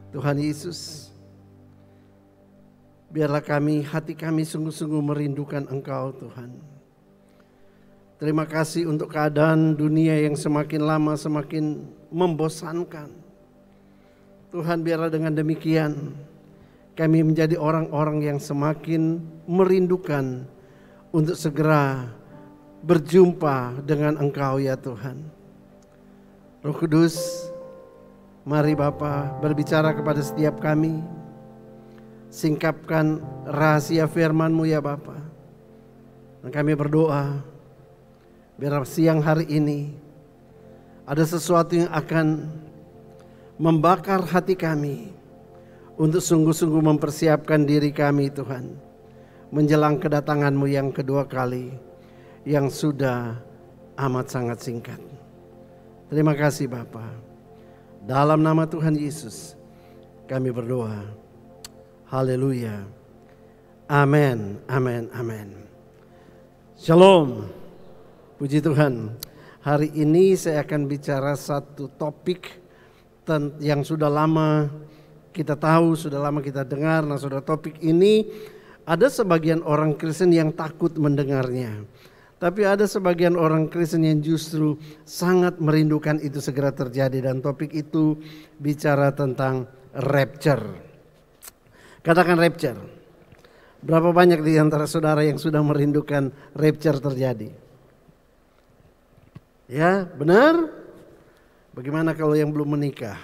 Tuhan Yesus, biarlah hati kami sungguh-sungguh merindukan Engkau Tuhan. Terima kasih untuk keadaan dunia yang semakin lama semakin membosankan. Tuhan, biarlah dengan demikian kami menjadi orang-orang yang semakin merindukan untuk segera berjumpa dengan Engkau ya Tuhan. Roh Kudus, mari Bapa berbicara kepada setiap kami. Singkapkan rahasia firman-Mu ya Bapa. Dan kami berdoa, biar siang hari ini ada sesuatu yang akan membakar hati kami untuk sungguh-sungguh mempersiapkan diri kami Tuhan, menjelang kedatangan-Mu yang kedua kali yang sudah amat sangat singkat. Terima kasih Bapa. Dalam nama Tuhan Yesus kami berdoa. Haleluya. Amin, amin, amin. Shalom. Puji Tuhan. Hari ini saya akan bicara satu topik yang sudah lama kita tahu, sudah lama kita dengar. Nah, saudara, topik ini ada sebagian orang Kristen yang takut mendengarnya. Tapi ada sebagian orang Kristen yang justru sangat merindukan itu segera terjadi. Dan topik itu bicara tentang rapture. Katakan rapture. Berapa banyak di antara saudara yang sudah merindukan rapture terjadi? Ya, benar? Bagaimana kalau yang belum menikah?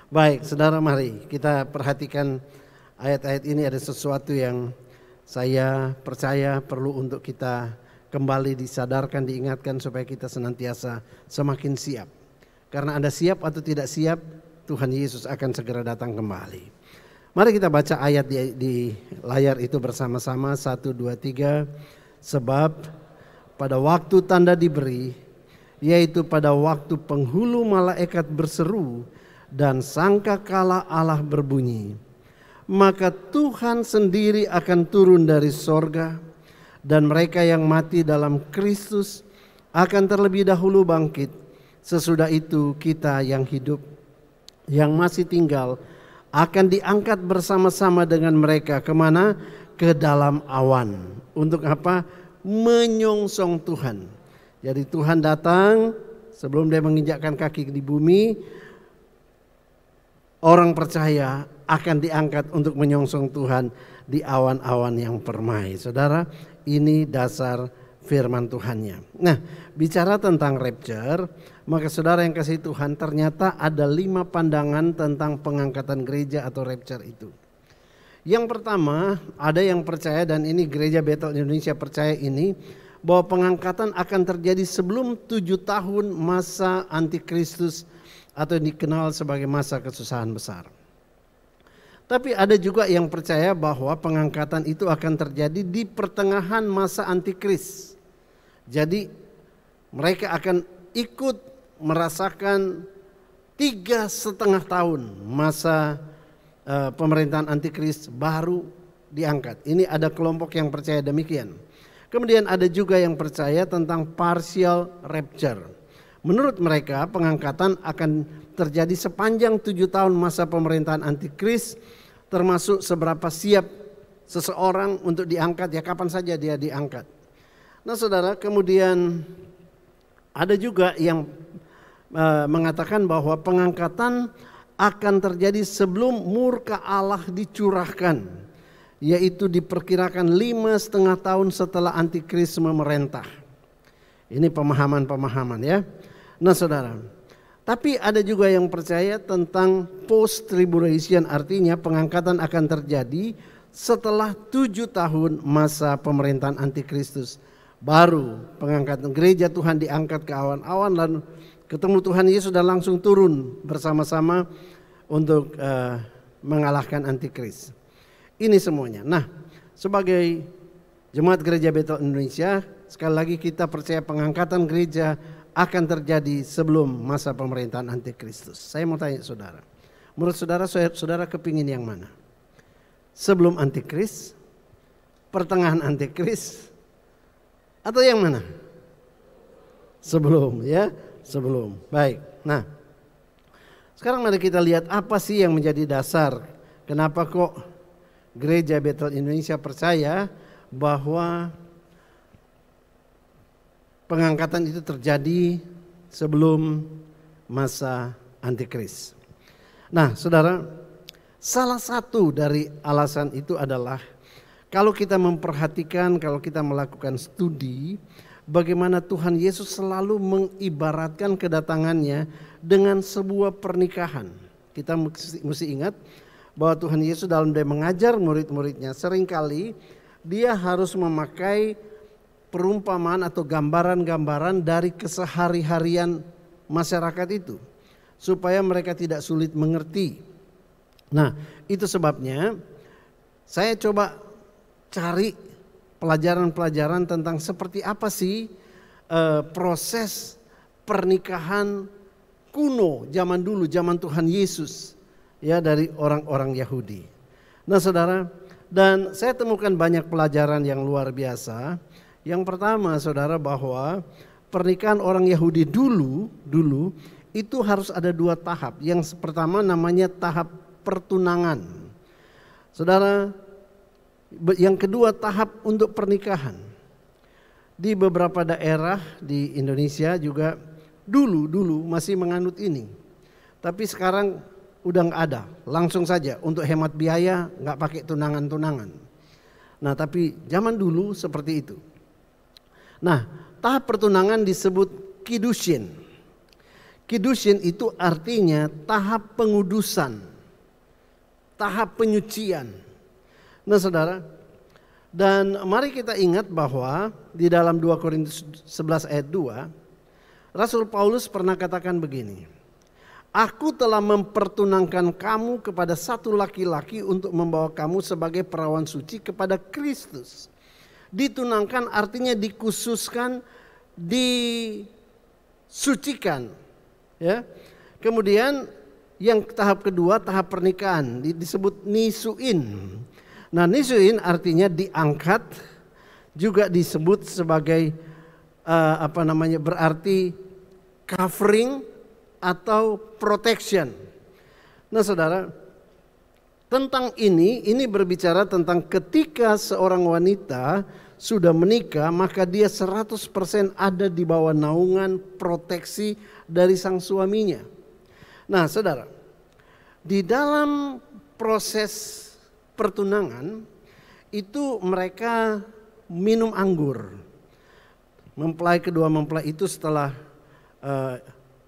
Baik, saudara, mari kita perhatikan ayat-ayat ini. Ada sesuatu yang saya percaya perlu untuk kita kembali disadarkan, diingatkan supaya kita senantiasa semakin siap. Karena Anda siap atau tidak siap, Tuhan Yesus akan segera datang kembali. Mari kita baca ayat di layar itu bersama-sama. 1, 2, 3. Sebab pada waktu tanda diberi, yaitu pada waktu penghulu malaikat berseru dan sangkakala Allah berbunyi, maka Tuhan sendiri akan turun dari sorga, dan mereka yang mati dalam Kristus akan terlebih dahulu bangkit. Sesudah itu kita yang hidup, yang masih tinggal, akan diangkat bersama-sama dengan mereka. Kemana? Ke dalam awan. Untuk apa? Menyongsong Tuhan. Jadi Tuhan datang sebelum dia menginjakkan kaki di bumi. Orang percaya akan diangkat untuk menyongsong Tuhan di awan-awan yang permai. Saudara, ini dasar firman Tuhannya. Nah, bicara tentang rapture, maka saudara yang kasih Tuhan, ternyata ada 5 pandangan tentang pengangkatan gereja atau rapture itu. Yang pertama, ada yang percaya, dan ini Gereja Bethel Indonesia percaya ini, bahwa pengangkatan akan terjadi sebelum 7 tahun masa antikristus atau yang dikenal sebagai masa kesusahan besar. Tapi ada juga yang percaya bahwa pengangkatan itu akan terjadi di pertengahan masa antikris. Jadi mereka akan ikut merasakan 3,5 tahun masa pemerintahan antikris baru diangkat. Ini ada kelompok yang percaya demikian. Kemudian ada juga yang percaya tentang partial rapture. Menurut mereka pengangkatan akan terjadi sepanjang 7 tahun masa pemerintahan antikris, termasuk seberapa siap seseorang untuk diangkat, ya kapan saja dia diangkat. Nah saudara, kemudian ada juga yang mengatakan bahwa pengangkatan akan terjadi sebelum murka Allah dicurahkan, yaitu diperkirakan 5,5 tahun setelah antikris memerintah. Ini pemahaman-pemahaman ya. Nah saudara, tapi ada juga yang percaya tentang post tribulation, artinya pengangkatan akan terjadi setelah 7 tahun masa pemerintahan antikristus. Baru pengangkatan gereja Tuhan diangkat ke awan-awan, lalu ketemu Tuhan Yesus dan langsung turun bersama-sama untuk mengalahkan antikris. Ini semuanya. Nah, sebagai Jemaat Gereja Bethel Indonesia, sekali lagi kita percaya pengangkatan gereja akan terjadi sebelum masa pemerintahan antikristus. Saya mau tanya saudara, menurut saudara, saudara kepingin yang mana? Sebelum antikris, pertengahan antikris, atau yang mana? Sebelum, ya, sebelum. Baik. Nah, Sekarang mari kita lihat apa sih yang menjadi dasar. Kenapa kok Gereja Bethel Indonesia percaya bahwa pengangkatan itu terjadi sebelum masa Antikris. Nah, saudara, salah satu dari alasan itu adalah kalau kita memperhatikan, kalau kita melakukan studi bagaimana Tuhan Yesus selalu mengibaratkan kedatangannya dengan sebuah pernikahan. Kita mesti ingat bahwa Tuhan Yesus dalam dia mengajar murid-muridnya seringkali dia harus memakai perumpamaan atau gambaran-gambaran dari kesehari-harian masyarakat itu supaya mereka tidak sulit mengerti. Nah, itu sebabnya saya coba cari pelajaran-pelajaran tentang seperti apa sih proses pernikahan kuno zaman dulu, zaman Tuhan Yesus ya dari orang-orang Yahudi. Nah, saudara, dan saya temukan banyak pelajaran yang luar biasa. Yang pertama, saudara, bahwa pernikahan orang Yahudi dulu itu harus ada 2 tahap. Yang pertama namanya tahap pertunangan. Saudara, yang kedua tahap untuk pernikahan. Di beberapa daerah di Indonesia juga dulu masih menganut ini. Tapi sekarang udah nggak ada, langsung saja untuk hemat biaya nggak pakai tunangan-tunangan. Nah, tapi zaman dulu seperti itu. Nah, tahap pertunangan disebut kiddushin. Kiddushin itu artinya tahap pengudusan, tahap penyucian. Nah, saudara, dan mari kita ingat bahwa di dalam 2 Korintus 11 ayat 2, Rasul Paulus pernah katakan begini, "Aku telah mempertunangkan kamu kepada satu laki-laki untuk membawa kamu sebagai perawan suci kepada Kristus." Ditunangkan artinya dikhususkan, disucikan. Ya. Kemudian yang tahap kedua, tahap pernikahan disebut nisuin. Nah, nisuin artinya diangkat, juga disebut sebagai berarti covering atau protection. Nah, saudara, tentang ini berbicara tentang ketika seorang wanita sudah menikah, maka dia 100% ada di bawah naungan proteksi dari sang suaminya. Nah, saudara, di dalam proses pertunangan itu mereka minum anggur. Kedua mempelai itu setelah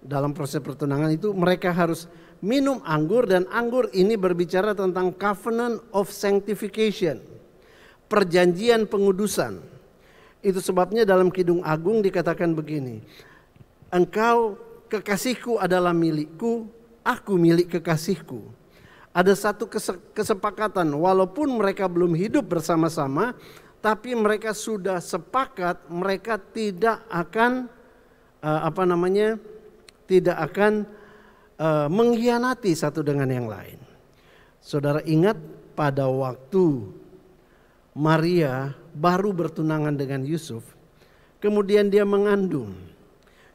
dalam proses pertunangan itu mereka harus minum anggur, dan anggur ini berbicara tentang covenant of sanctification, perjanjian pengudusan. Itu sebabnya dalam Kidung Agung dikatakan begini, "Engkau kekasihku adalah milikku, aku milik kekasihku." Ada satu kesepakatan, walaupun mereka belum hidup bersama-sama, tapi mereka sudah sepakat mereka tidak akan mengkhianati satu dengan yang lain. Saudara ingat pada waktu Maria baru bertunangan dengan Yusuf, kemudian dia mengandung.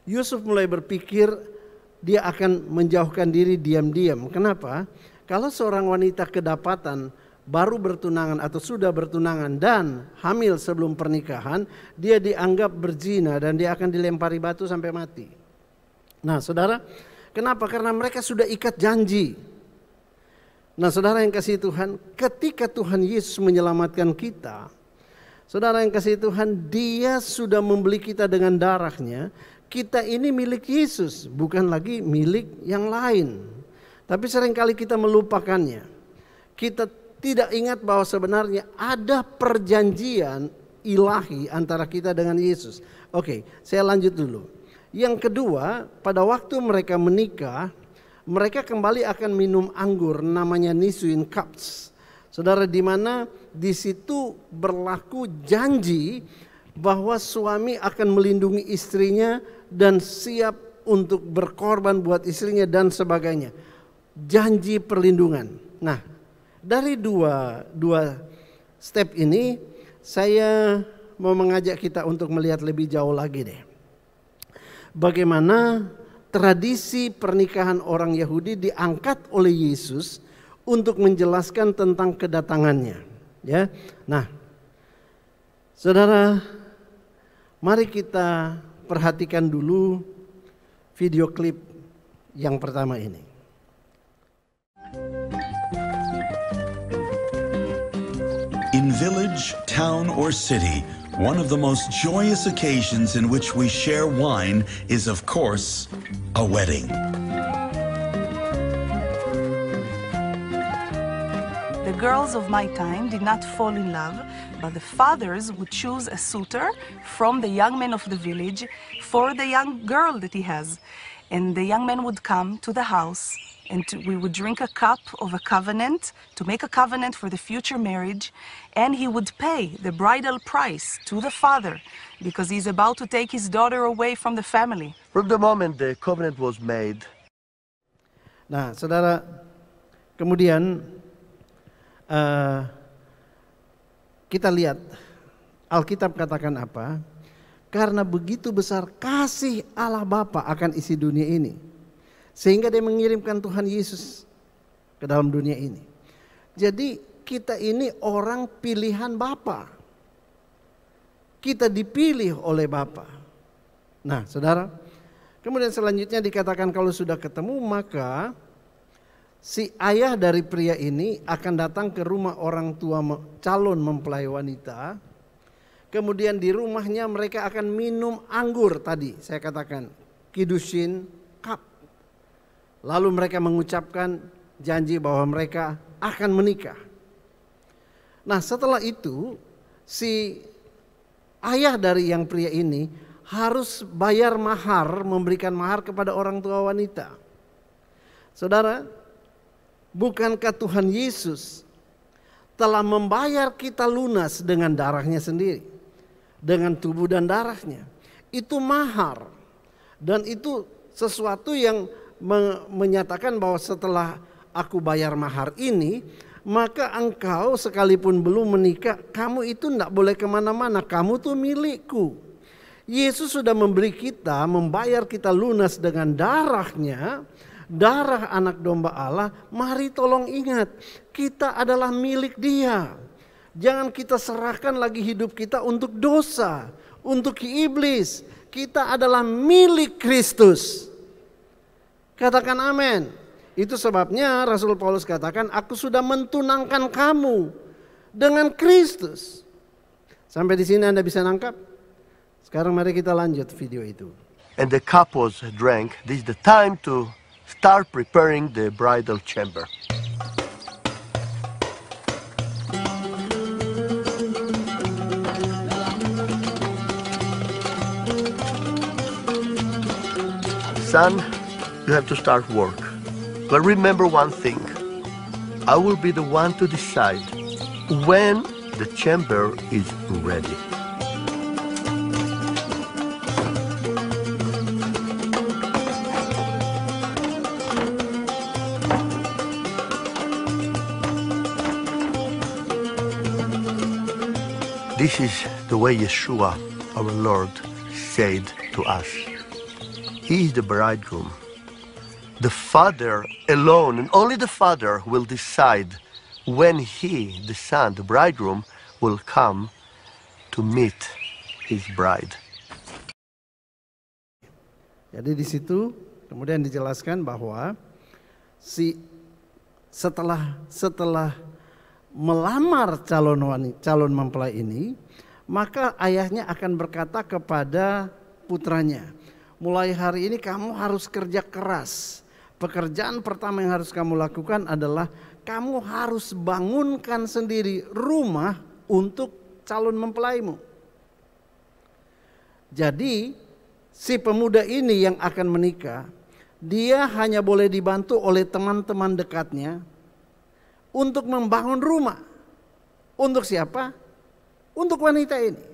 Yusuf mulai berpikir dia akan menjauhkan diri diam-diam. Kenapa? Kalau seorang wanita kedapatan baru bertunangan atau sudah bertunangan dan hamil sebelum pernikahan, dia dianggap berzina dan dia akan dilempari batu sampai mati. Nah, saudara, kenapa? Karena mereka sudah ikat janji. Nah, saudara yang kasih Tuhan, ketika Tuhan Yesus menyelamatkan kita, saudara yang kasih Tuhan, dia sudah membeli kita dengan darahnya. Kita ini milik Yesus, bukan lagi milik yang lain. Tapi seringkali kita melupakannya. Kita tidak ingat bahwa sebenarnya ada perjanjian ilahi antara kita dengan Yesus. Oke, saya lanjut dulu. Yang kedua, pada waktu mereka menikah, mereka kembali akan minum anggur namanya nisuin cups. Saudara, di mana di situ berlaku janji bahwa suami akan melindungi istrinya dan siap untuk berkorban buat istrinya dan sebagainya. Janji perlindungan. Nah, dari dua step ini saya mau mengajak kita untuk melihat lebih jauh lagi deh. Bagaimana tradisi pernikahan orang Yahudi diangkat oleh Yesus untuk menjelaskan tentang kedatangannya. Ya, nah, saudara, mari kita perhatikan dulu video klip yang pertama ini. In village, town, or city, one of the most joyous occasions in which we share wine is, of course, a wedding. The girls of my time did not fall in love, but the fathers would choose a suitor from the young men of the village for the young girl that he has. And the young man would come to the house, and we would drink a cup of a covenant, to make a covenant for the future marriage, and he would pay the bridal price to the father, because he's about to take his daughter away from the family. From the moment the covenant was made. Nah, saudara, kemudian kita lihat Alkitab katakan apa? Karena begitu besar kasih Allah Bapa akan isi dunia ini, sehingga dia mengirimkan Tuhan Yesus ke dalam dunia ini. Jadi kita ini orang pilihan Bapa. Kita dipilih oleh Bapa. Nah, saudara, kemudian selanjutnya dikatakan kalau sudah ketemu maka si ayah dari pria ini akan datang ke rumah orang tua calon mempelai wanita. Kemudian di rumahnya mereka akan minum anggur tadi saya katakan, Kiddushin Cup. Lalu mereka mengucapkan janji bahwa mereka akan menikah. Nah, setelah itu si ayah dari yang pria ini harus bayar mahar, memberikan mahar kepada orang tua wanita. Saudara, bukankah Tuhan Yesus telah membayar kita lunas dengan darahnya sendiri, dengan tubuh dan darahnya? Itu mahar, dan itu sesuatu yang menyatakan bahwa setelah aku bayar mahar ini, maka engkau sekalipun belum menikah, kamu itu tidak boleh kemana-mana, kamu tuh milikku. Yesus sudah memberi kita, membayar kita lunas dengan darahnya, darah anak domba Allah. Mari tolong ingat, kita adalah milik Dia. Jangan kita serahkan lagi hidup kita untuk dosa, untuk iblis. Kita adalah milik Kristus. Katakan amin. Itu sebabnya Rasul Paulus katakan, aku sudah mentunangkan kamu dengan Kristus. Sampai di sini Anda bisa nangkap? Sekarang mari kita lanjut video itu. And the cup was drank. This is the time to start preparing the bridal chamber. Son, you have to start work. But remember one thing. I will be the one to decide when the chamber is ready. This is the way Yeshua, our Lord, said to us. He is the bridegroom. The Father alone, and only the Father, will decide when He, the Son, the bridegroom, will come to meet His bride. Jadi di situ kemudian dijelaskan bahwa setelah melamar calon mempelai ini, maka ayahnya akan berkata kepada putranya, mulai hari ini kamu harus kerja keras. Pekerjaan pertama yang harus kamu lakukan adalah kamu harus bangunkan sendiri rumah untuk calon mempelaimu. Jadi si pemuda ini yang akan menikah, dia hanya boleh dibantu oleh teman-teman dekatnya untuk membangun rumah. Untuk siapa? Untuk wanita ini.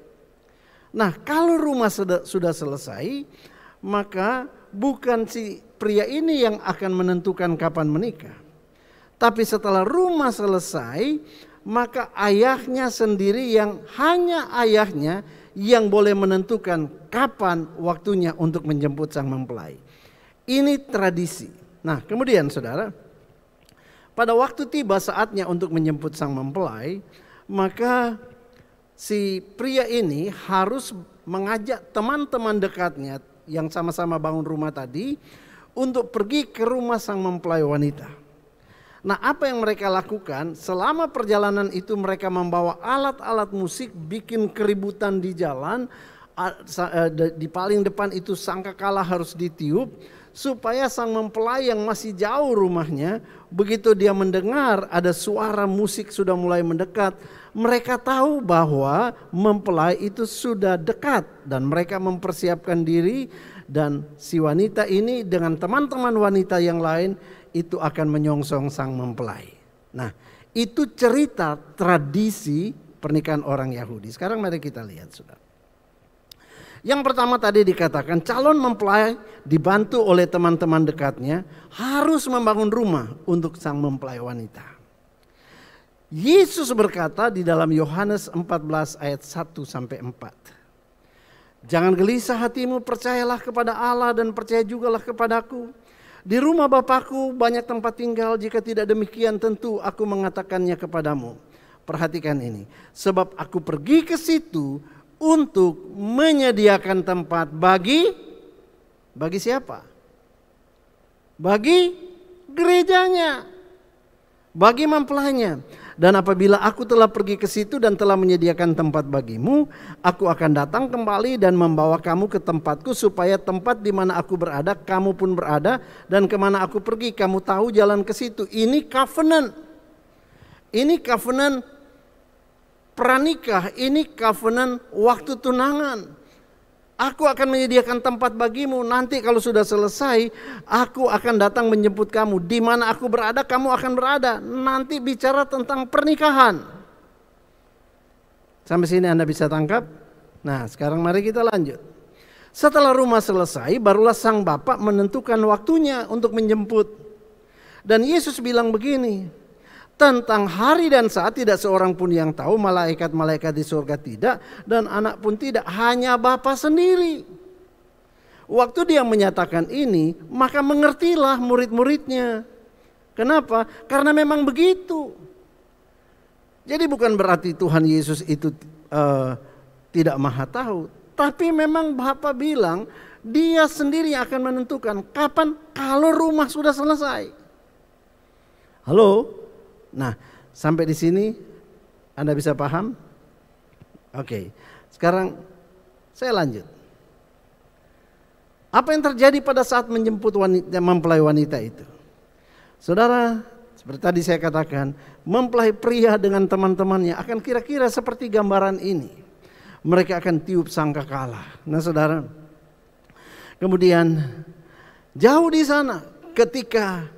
Nah, kalau rumah sudah selesai, maka bukan si pria ini yang akan menentukan kapan menikah. Tapi setelah rumah selesai, maka ayahnya sendiri hanya ayahnya yang boleh menentukan kapan waktunya untuk menjemput sang mempelai. Ini tradisi. Nah, kemudian saudara, pada waktu tiba saatnya untuk menjemput sang mempelai, maka si pria ini harus mengajak teman-teman dekatnya yang sama-sama bangun rumah tadi untuk pergi ke rumah sang mempelai wanita. Nah, apa yang mereka lakukan selama perjalanan itu, mereka membawa alat-alat musik, bikin keributan di jalan. Di paling depan itu sangkakala harus ditiup supaya sang mempelai yang masih jauh rumahnya, begitu dia mendengar ada suara musik sudah mulai mendekat, mereka tahu bahwa mempelai itu sudah dekat dan mereka mempersiapkan diri, dan si wanita ini dengan teman-teman wanita yang lain itu akan menyongsong sang mempelai. Nah, itu cerita tradisi pernikahan orang Yahudi. Sekarang mari kita lihat, saudara. Yang pertama tadi dikatakan calon mempelai dibantu oleh teman-teman dekatnya harus membangun rumah untuk sang mempelai wanita. Yesus berkata di dalam Yohanes 14 ayat 1-4. Jangan gelisah hatimu, percayalah kepada Allah dan percaya jugalah kepadaku. Di rumah Bapakku banyak tempat tinggal, jika tidak demikian tentu aku mengatakannya kepadamu. Perhatikan ini, sebab aku pergi ke situ untuk menyediakan tempat bagi siapa? Bagi gerejanya, bagi mempelainya. Dan apabila aku telah pergi ke situ dan telah menyediakan tempat bagimu, aku akan datang kembali dan membawa kamu ke tempatku, supaya tempat di mana aku berada, kamu pun berada, dan kemana aku pergi, kamu tahu jalan ke situ. Ini covenant. Ini covenant pranikah, ini covenant waktu tunangan. Aku akan menyediakan tempat bagimu, nanti kalau sudah selesai aku akan datang menjemput kamu. Di mana aku berada kamu akan berada. Nanti bicara tentang pernikahan. Sampai sini Anda bisa tangkap? Nah, sekarang mari kita lanjut. Setelah rumah selesai, barulah sang bapak menentukan waktunya untuk menjemput. Dan Yesus bilang begini, tentang hari dan saat tidak seorang pun yang tahu, malaikat-malaikat di surga tidak, dan anak pun tidak, hanya Bapa sendiri. Waktu dia menyatakan ini, maka mengertilah murid-muridnya. Kenapa? Karena memang begitu. Jadi bukan berarti Tuhan Yesus itu tidak maha tahu, tapi memang Bapa bilang dia sendiri yang akan menentukan kapan, kalau rumah sudah selesai. Halo? Nah, sampai di sini Anda bisa paham? Oke, sekarang saya lanjut. Apa yang terjadi pada saat menjemput mempelai wanita itu? Saudara, seperti tadi saya katakan, mempelai pria dengan teman-temannya akan kira-kira seperti gambaran ini. Mereka akan tiup sangkakala. Nah, saudara, kemudian jauh di sana ketika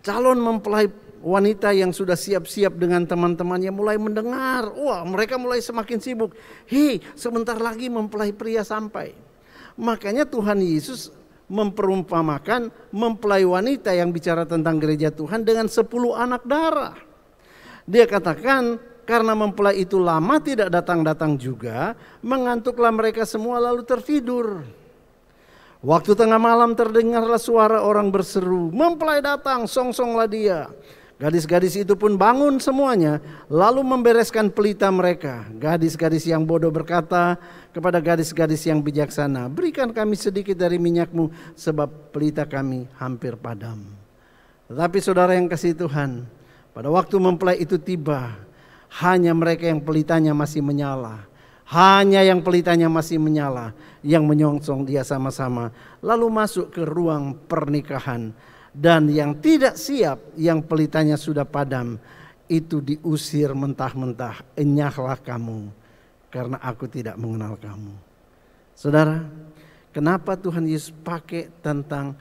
calon mempelai wanita yang sudah siap-siap dengan teman-temannya mulai mendengar, wah mereka mulai semakin sibuk. Hei, sebentar lagi mempelai pria sampai. Makanya Tuhan Yesus memperumpamakan mempelai wanita yang bicara tentang gereja Tuhan dengan 10 anak darah. Dia katakan karena mempelai itu lama tidak datang-datang juga, mengantuklah mereka semua lalu tertidur. Waktu tengah malam terdengarlah suara orang berseru, mempelai datang, songsonglah dia. Gadis-gadis itu pun bangun semuanya, lalu membereskan pelita mereka. Gadis-gadis yang bodoh berkata kepada gadis-gadis yang bijaksana, berikan kami sedikit dari minyakmu, sebab pelita kami hampir padam. Tetapi saudara yang kasih Tuhan, pada waktu mempelai itu tiba, hanya mereka yang pelitanya masih menyala. Hanya yang pelitanya masih menyala, yang menyongsong dia sama-sama, lalu masuk ke ruang pernikahan. Dan yang tidak siap, yang pelitanya sudah padam, itu diusir mentah-mentah. Enyahlah kamu, karena aku tidak mengenal kamu. Saudara, kenapa Tuhan Yesus pakai tentang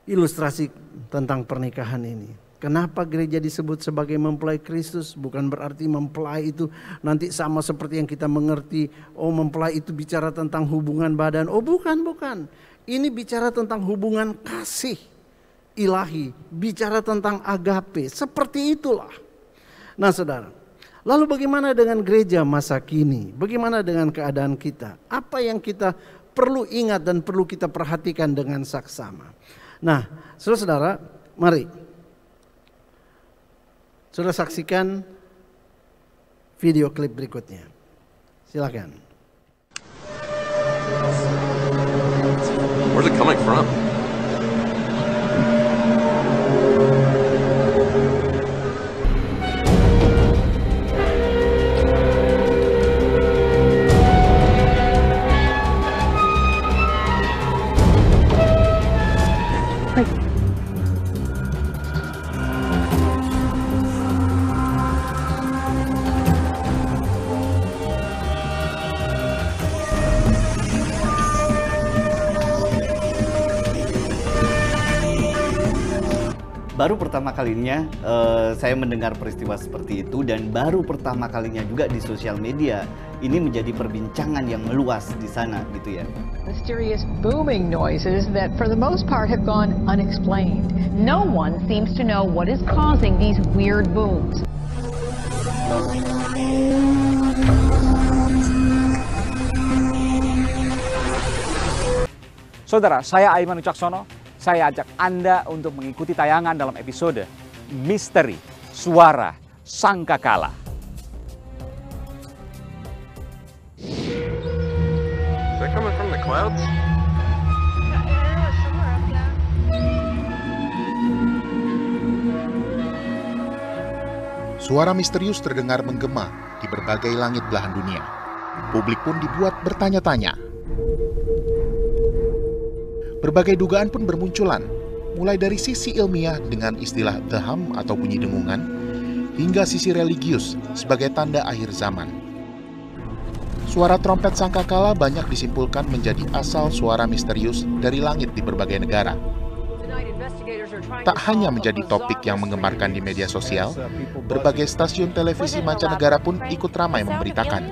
ilustrasi tentang pernikahan ini? Kenapa gereja disebut sebagai mempelai Kristus? Bukan berarti mempelai itu nanti sama seperti yang kita mengerti. Oh, mempelai itu bicara tentang hubungan badan. Oh, bukan. Ini bicara tentang hubungan kasih ilahi, bicara tentang agape, seperti itulah. Nah, saudara, lalu bagaimana dengan gereja masa kini? Bagaimana dengan keadaan kita? Apa yang kita perlu ingat dan perlu kita perhatikan dengan saksama. Nah, saudara-saudara, mari. Saudara saksikan video klip berikutnya. Silakan. Where's it coming from? Baru pertama kalinya saya mendengar peristiwa seperti itu, dan baru pertama kalinya juga di sosial media ini menjadi perbincangan yang meluas di sana gitu ya. Mysterious booming noises that for the most part have gone unexplained. No one seems to know what is causing these weird booms. Saudara, saya Aiman Wicaksono. Saya ajak Anda untuk mengikuti tayangan dalam episode Misteri Suara Sangkakala. Is that coming from the clouds? Suara misterius terdengar menggema di berbagai langit belahan dunia. Publik pun dibuat bertanya-tanya. Berbagai dugaan pun bermunculan, mulai dari sisi ilmiah dengan istilah the hum atau bunyi dengungan, hingga sisi religius sebagai tanda akhir zaman. Suara trompet sangkakala banyak disimpulkan menjadi asal suara misterius dari langit di berbagai negara. Tak hanya menjadi topik yang menggemarkan di media sosial, berbagai stasiun televisi mancanegara pun ikut ramai memberitakan.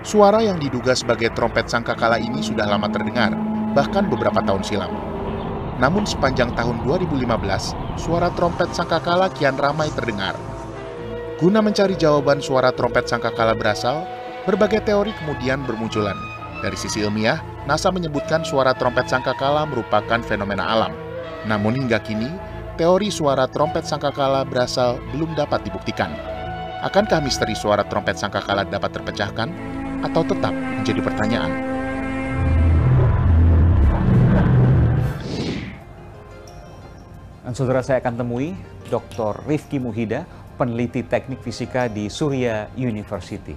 Suara yang diduga sebagai trompet sangkakala ini sudah lama terdengar, bahkan beberapa tahun silam. Namun sepanjang tahun 2015, suara trompet sangkakala kian ramai terdengar. Guna mencari jawaban suara trompet sangkakala berasal, berbagai teori kemudian bermunculan. Dari sisi ilmiah, NASA menyebutkan suara trompet sangkakala merupakan fenomena alam. Namun hingga kini, teori suara trompet sangkakala berasal belum dapat dibuktikan. Akankah misteri suara trompet sangkakala dapat terpecahkan, atau tetap menjadi pertanyaan? Dan saudara, saya akan temui Dr. Rifki Muhida, peneliti teknik fisika di Surya University.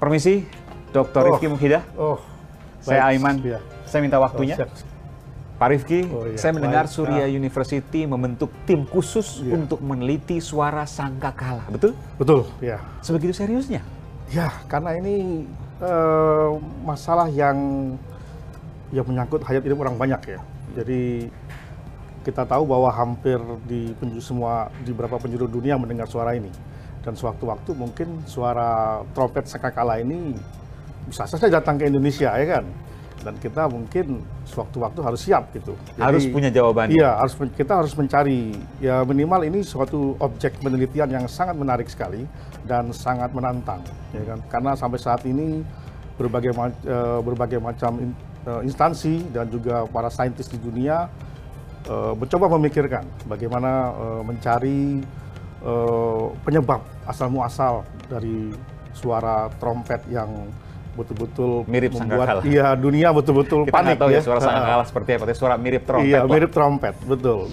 Permisi, Dr. Rifki Muhida. Saya Aiman. Ya. Saya minta waktunya. Pak Rifki, saya mendengar Surya University membentuk tim khusus untuk meneliti suara sangkakala. Betul? Betul, ya. Sebegitu seriusnya? Ya, karena ini masalah yang menyangkut hayat hidup orang banyak ya. Jadi kita tahu bahwa hampir di beberapa penjuru dunia mendengar suara ini, dan sewaktu-waktu mungkin suara trompet sangkakala ini bisa saja datang ke Indonesia, ya kan? Dan kita mungkin sewaktu-waktu harus siap gitu. Jadi, harus punya jawabannya. Iya, kita harus mencari, ya minimal ini suatu objek penelitian yang sangat menarik sekali dan sangat menantang, ya kan? Karena sampai saat ini berbagai macam instansi dan juga para saintis di dunia mencoba memikirkan bagaimana mencari penyebab asal muasal dari suara trompet yang betul-betul mirip membuat sangkakala. Dunia betul-betul panik. Kita tahu ya suara sangkakala seperti apa, suara mirip trompet. Iya, mirip trompet, betul.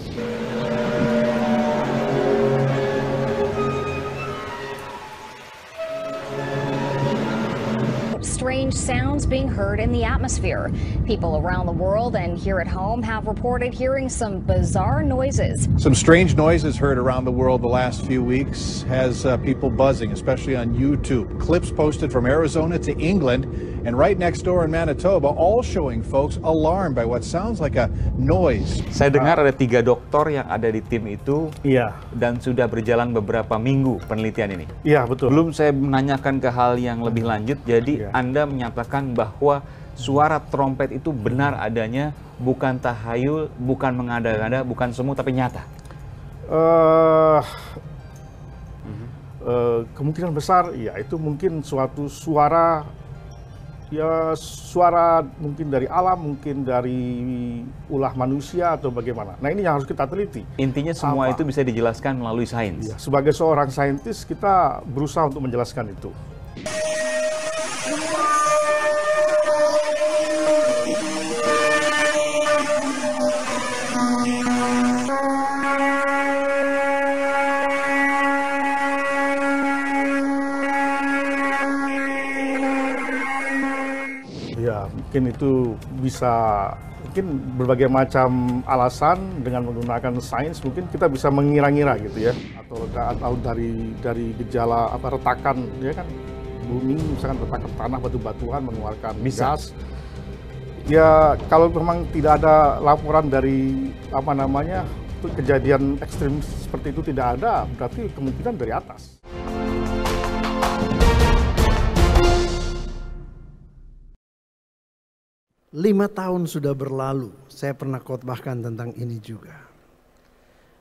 Strange sounds being heard in the atmosphere. People around the world and here at home have reported hearing some bizarre noises. Some strange noises heard around the world the last few weeks has people buzzing, especially on YouTube. Clips posted from Arizona to England and right next door in Manitoba, all showing folks alarmed by what sounds like a noise. Saya dengar ada 3 dokter yang ada di tim itu. Iya. Dan sudah berjalan beberapa minggu penelitian ini. Iya, betul. Belum saya menanyakan ke hal yang lebih lanjut, jadi Anda menyatakan bahwa suara trompet itu benar adanya, bukan tahayul, bukan mengada-ngada, bukan semu, tapi nyata. Kemungkinan besar, ya itu mungkin suatu suara Ya suara mungkin dari alam, mungkin dari ulah manusia atau bagaimana. Nah ini yang harus kita teliti. Intinya semua itu bisa dijelaskan melalui sains. Ya, sebagai seorang saintis kita berusaha untuk menjelaskan itu. Mungkin itu bisa, mungkin berbagai macam alasan dengan menggunakan sains mungkin kita bisa mengira-ngira gitu ya, atau dari gejala apa retakan ya kan, bumi misalkan retakan tanah, batu-batuan mengeluarkan gas. Ya kalau memang tidak ada laporan dari apa namanya kejadian ekstrim seperti itu tidak ada, berarti kemungkinan dari atas. Lima tahun sudah berlalu, saya pernah khotbahkan tentang ini juga.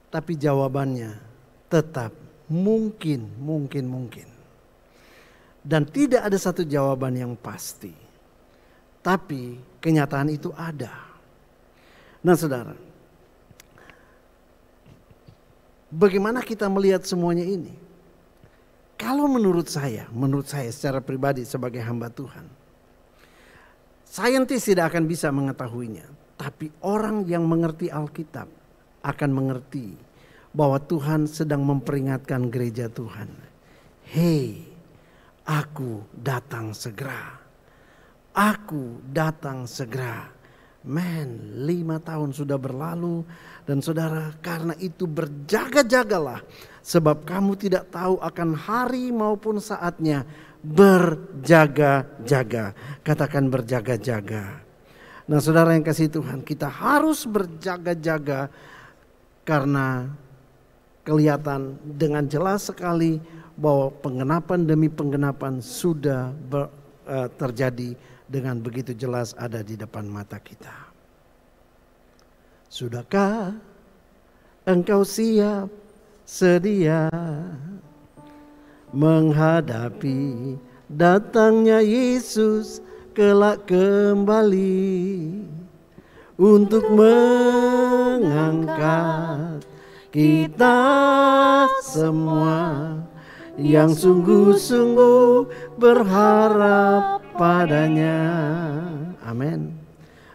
Tapi jawabannya tetap mungkin. Dan tidak ada satu jawaban yang pasti. Tapi kenyataan itu ada. Nah saudara, bagaimana kita melihat semuanya ini? Kalau menurut saya secara pribadi sebagai hamba Tuhan, saintis tidak akan bisa mengetahuinya, tapi orang yang mengerti Alkitab akan mengerti bahwa Tuhan sedang memperingatkan gereja Tuhan. Hei, aku datang segera. Aku datang segera. 5 tahun sudah berlalu dan saudara, karena itu berjaga-jagalah, sebab kamu tidak tahu akan hari maupun saatnya. Berjaga-jaga, katakan berjaga-jaga. Nah saudara yang kasih Tuhan, kita harus berjaga-jaga karena kelihatan dengan jelas sekali bahwa penggenapan demi penggenapan sudah terjadi dengan begitu jelas ada di depan mata kita. Sudahkah engkau siap sedia menghadapi datangnya Yesus kelak kembali untuk mengangkat kita semua yang sungguh-sungguh berharap padanya. Amin.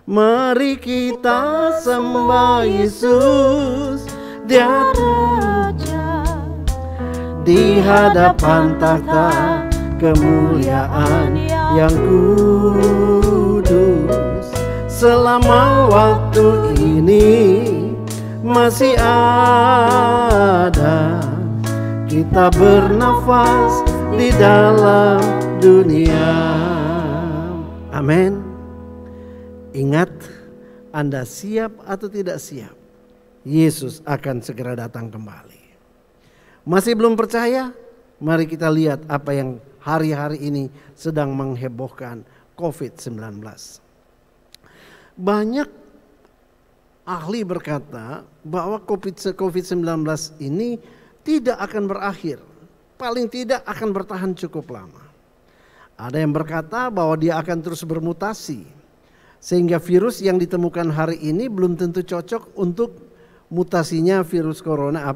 Mari kita sembah Yesus, Dia di hadapan tahta kemuliaan yang kudus. Selama waktu ini masih ada, kita bernafas di dalam dunia. Amin. Ingat, Anda siap atau tidak siap, Yesus akan segera datang kembali. Masih belum percaya? Mari kita lihat apa yang hari-hari ini sedang menghebohkan COVID-19. Banyak ahli berkata bahwa COVID-19 ini tidak akan berakhir. Paling tidak akan bertahan cukup lama. Ada yang berkata bahwa dia akan terus bermutasi. Sehingga virus yang ditemukan hari ini belum tentu cocok untuk mutasinya virus corona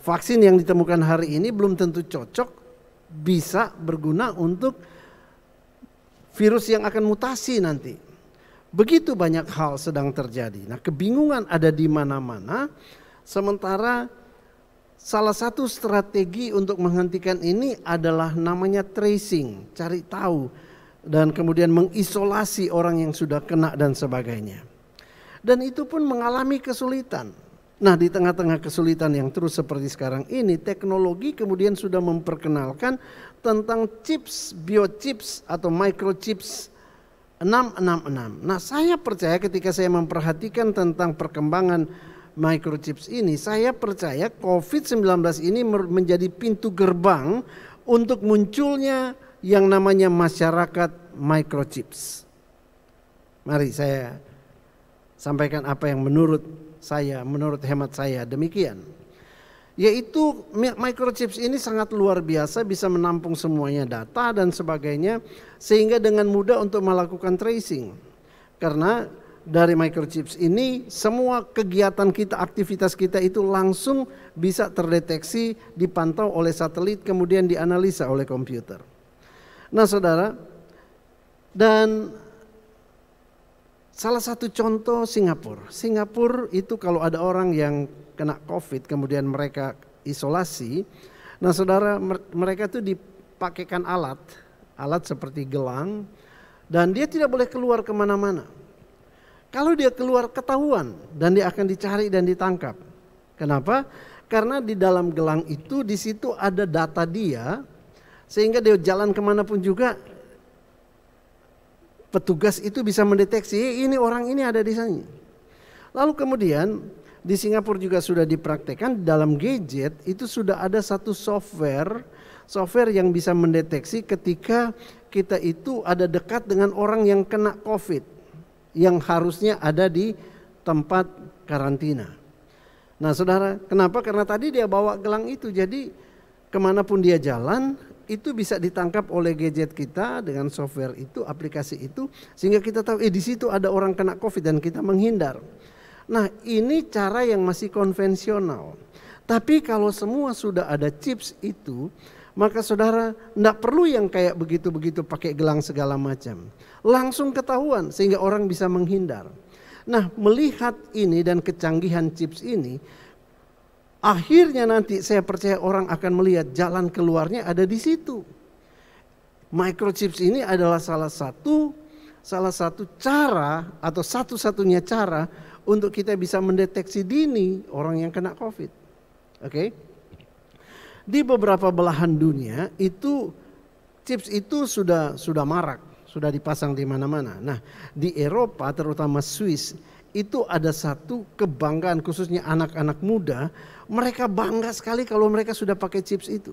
vaksin yang ditemukan hari ini belum tentu cocok bisa berguna untuk virus yang akan mutasi nanti. Begitu banyak hal sedang terjadi. Nah, kebingungan ada di mana-mana. Sementara salah satu strategi untuk menghentikan ini adalah namanya tracing, cari tahu dan kemudian mengisolasi orang yang sudah kena dan sebagainya. Dan itu pun mengalami kesulitan. Nah, di tengah-tengah kesulitan yang terus seperti sekarang ini, teknologi kemudian sudah memperkenalkan tentang chips, biochips atau microchips 666. Nah, saya percaya ketika saya memperhatikan tentang perkembangan microchips ini, saya percaya COVID-19 ini menjadi pintu gerbang untuk munculnya yang namanya masyarakat microchips. Mari saya sampaikan apa yang menurut hemat saya demikian. Yaitu microchips ini sangat luar biasa, bisa menampung semuanya data dan sebagainya, sehingga dengan mudah untuk melakukan tracing. Karena dari microchips ini semua kegiatan kita, aktivitas kita itu langsung bisa terdeteksi, dipantau oleh satelit, kemudian dianalisa oleh komputer. Nah saudara, dan salah satu contoh Singapura. Singapura itu kalau ada orang yang kena COVID kemudian mereka isolasi. Nah saudara, mereka itu dipakaikan alat seperti gelang, dan dia tidak boleh keluar kemana-mana. Kalau dia keluar ketahuan dan dia akan dicari dan ditangkap. Kenapa? Karena di dalam gelang itu di situ ada data dia, sehingga dia jalan kemanapun juga petugas itu bisa mendeteksi ini orang ini ada di sana. Lalu kemudian di Singapura juga sudah dipraktekkan dalam gadget itu sudah ada satu software yang bisa mendeteksi ketika kita itu ada dekat dengan orang yang kena COVID, yang harusnya ada di tempat karantina. Nah saudara, kenapa? Karena tadi dia bawa gelang itu, jadi kemanapun dia jalan itu bisa ditangkap oleh gadget kita dengan software itu, aplikasi itu, sehingga kita tahu di situ ada orang kena COVID dan kita menghindar. Nah ini cara yang masih konvensional. Tapi kalau semua sudah ada chips itu, maka saudara tidak perlu yang kayak begitu-begitu pakai gelang segala macam. Langsung ketahuan sehingga orang bisa menghindar. Nah melihat ini dan kecanggihan chips ini, akhirnya nanti saya percaya orang akan melihat jalan keluarnya ada di situ. Microchips ini adalah salah satu cara atau satu-satunya cara untuk kita bisa mendeteksi dini orang yang kena COVID. Oke? Di beberapa belahan dunia itu chips itu sudah marak, sudah dipasang di mana-mana. Nah, di Eropa terutama Swiss itu ada satu kebanggaan khususnya anak-anak muda, mereka bangga sekali kalau mereka sudah pakai chips itu.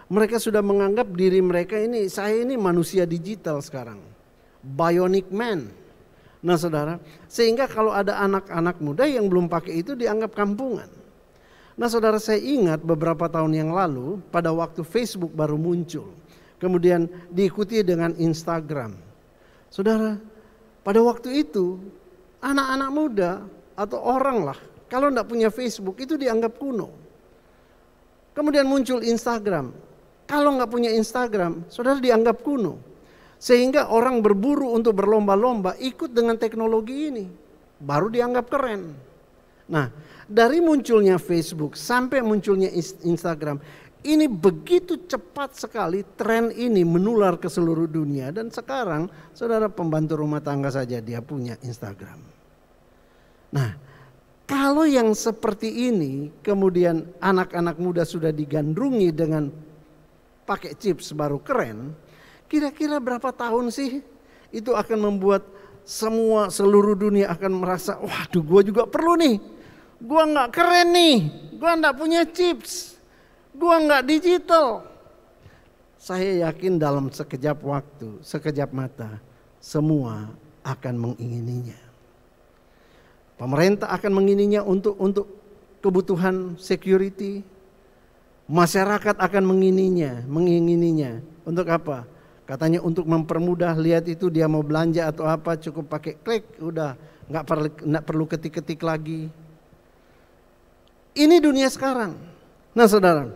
Mereka sudah menganggap diri mereka ini, saya ini manusia digital sekarang. Bionic man. Nah saudara, sehingga kalau ada anak-anak muda yang belum pakai itu dianggap kampungan. Nah saudara, saya ingat beberapa tahun yang lalu pada waktu Facebook baru muncul. Kemudian diikuti dengan Instagram. Saudara, pada waktu itu anak-anak muda atau orang lah, kalau tidak punya Facebook itu dianggap kuno. Kemudian muncul Instagram. Kalau nggak punya Instagram, saudara dianggap kuno. Sehingga orang berburu untuk berlomba-lomba ikut dengan teknologi ini. Baru dianggap keren. Nah, dari munculnya Facebook sampai munculnya Instagram, ini begitu cepat sekali tren ini menular ke seluruh dunia. Dan sekarang, saudara pembantu rumah tangga saja dia punya Instagram. Nah, kalau yang seperti ini, kemudian anak-anak muda sudah digandrungi dengan pakai chips baru keren, kira-kira berapa tahun sih itu akan membuat seluruh dunia akan merasa, waduh gue juga perlu nih, gue gak keren nih, gue gak punya chips, gue gak digital. Saya yakin dalam sekejap waktu, sekejap mata, semua akan mengingininya. Pemerintah akan mengingininya untuk kebutuhan security, masyarakat akan mengingininya. Untuk apa? Katanya untuk mempermudah, lihat itu dia mau belanja atau apa cukup pakai klik, udah nggak perlu ketik-ketik lagi. Ini dunia sekarang. Nah saudara,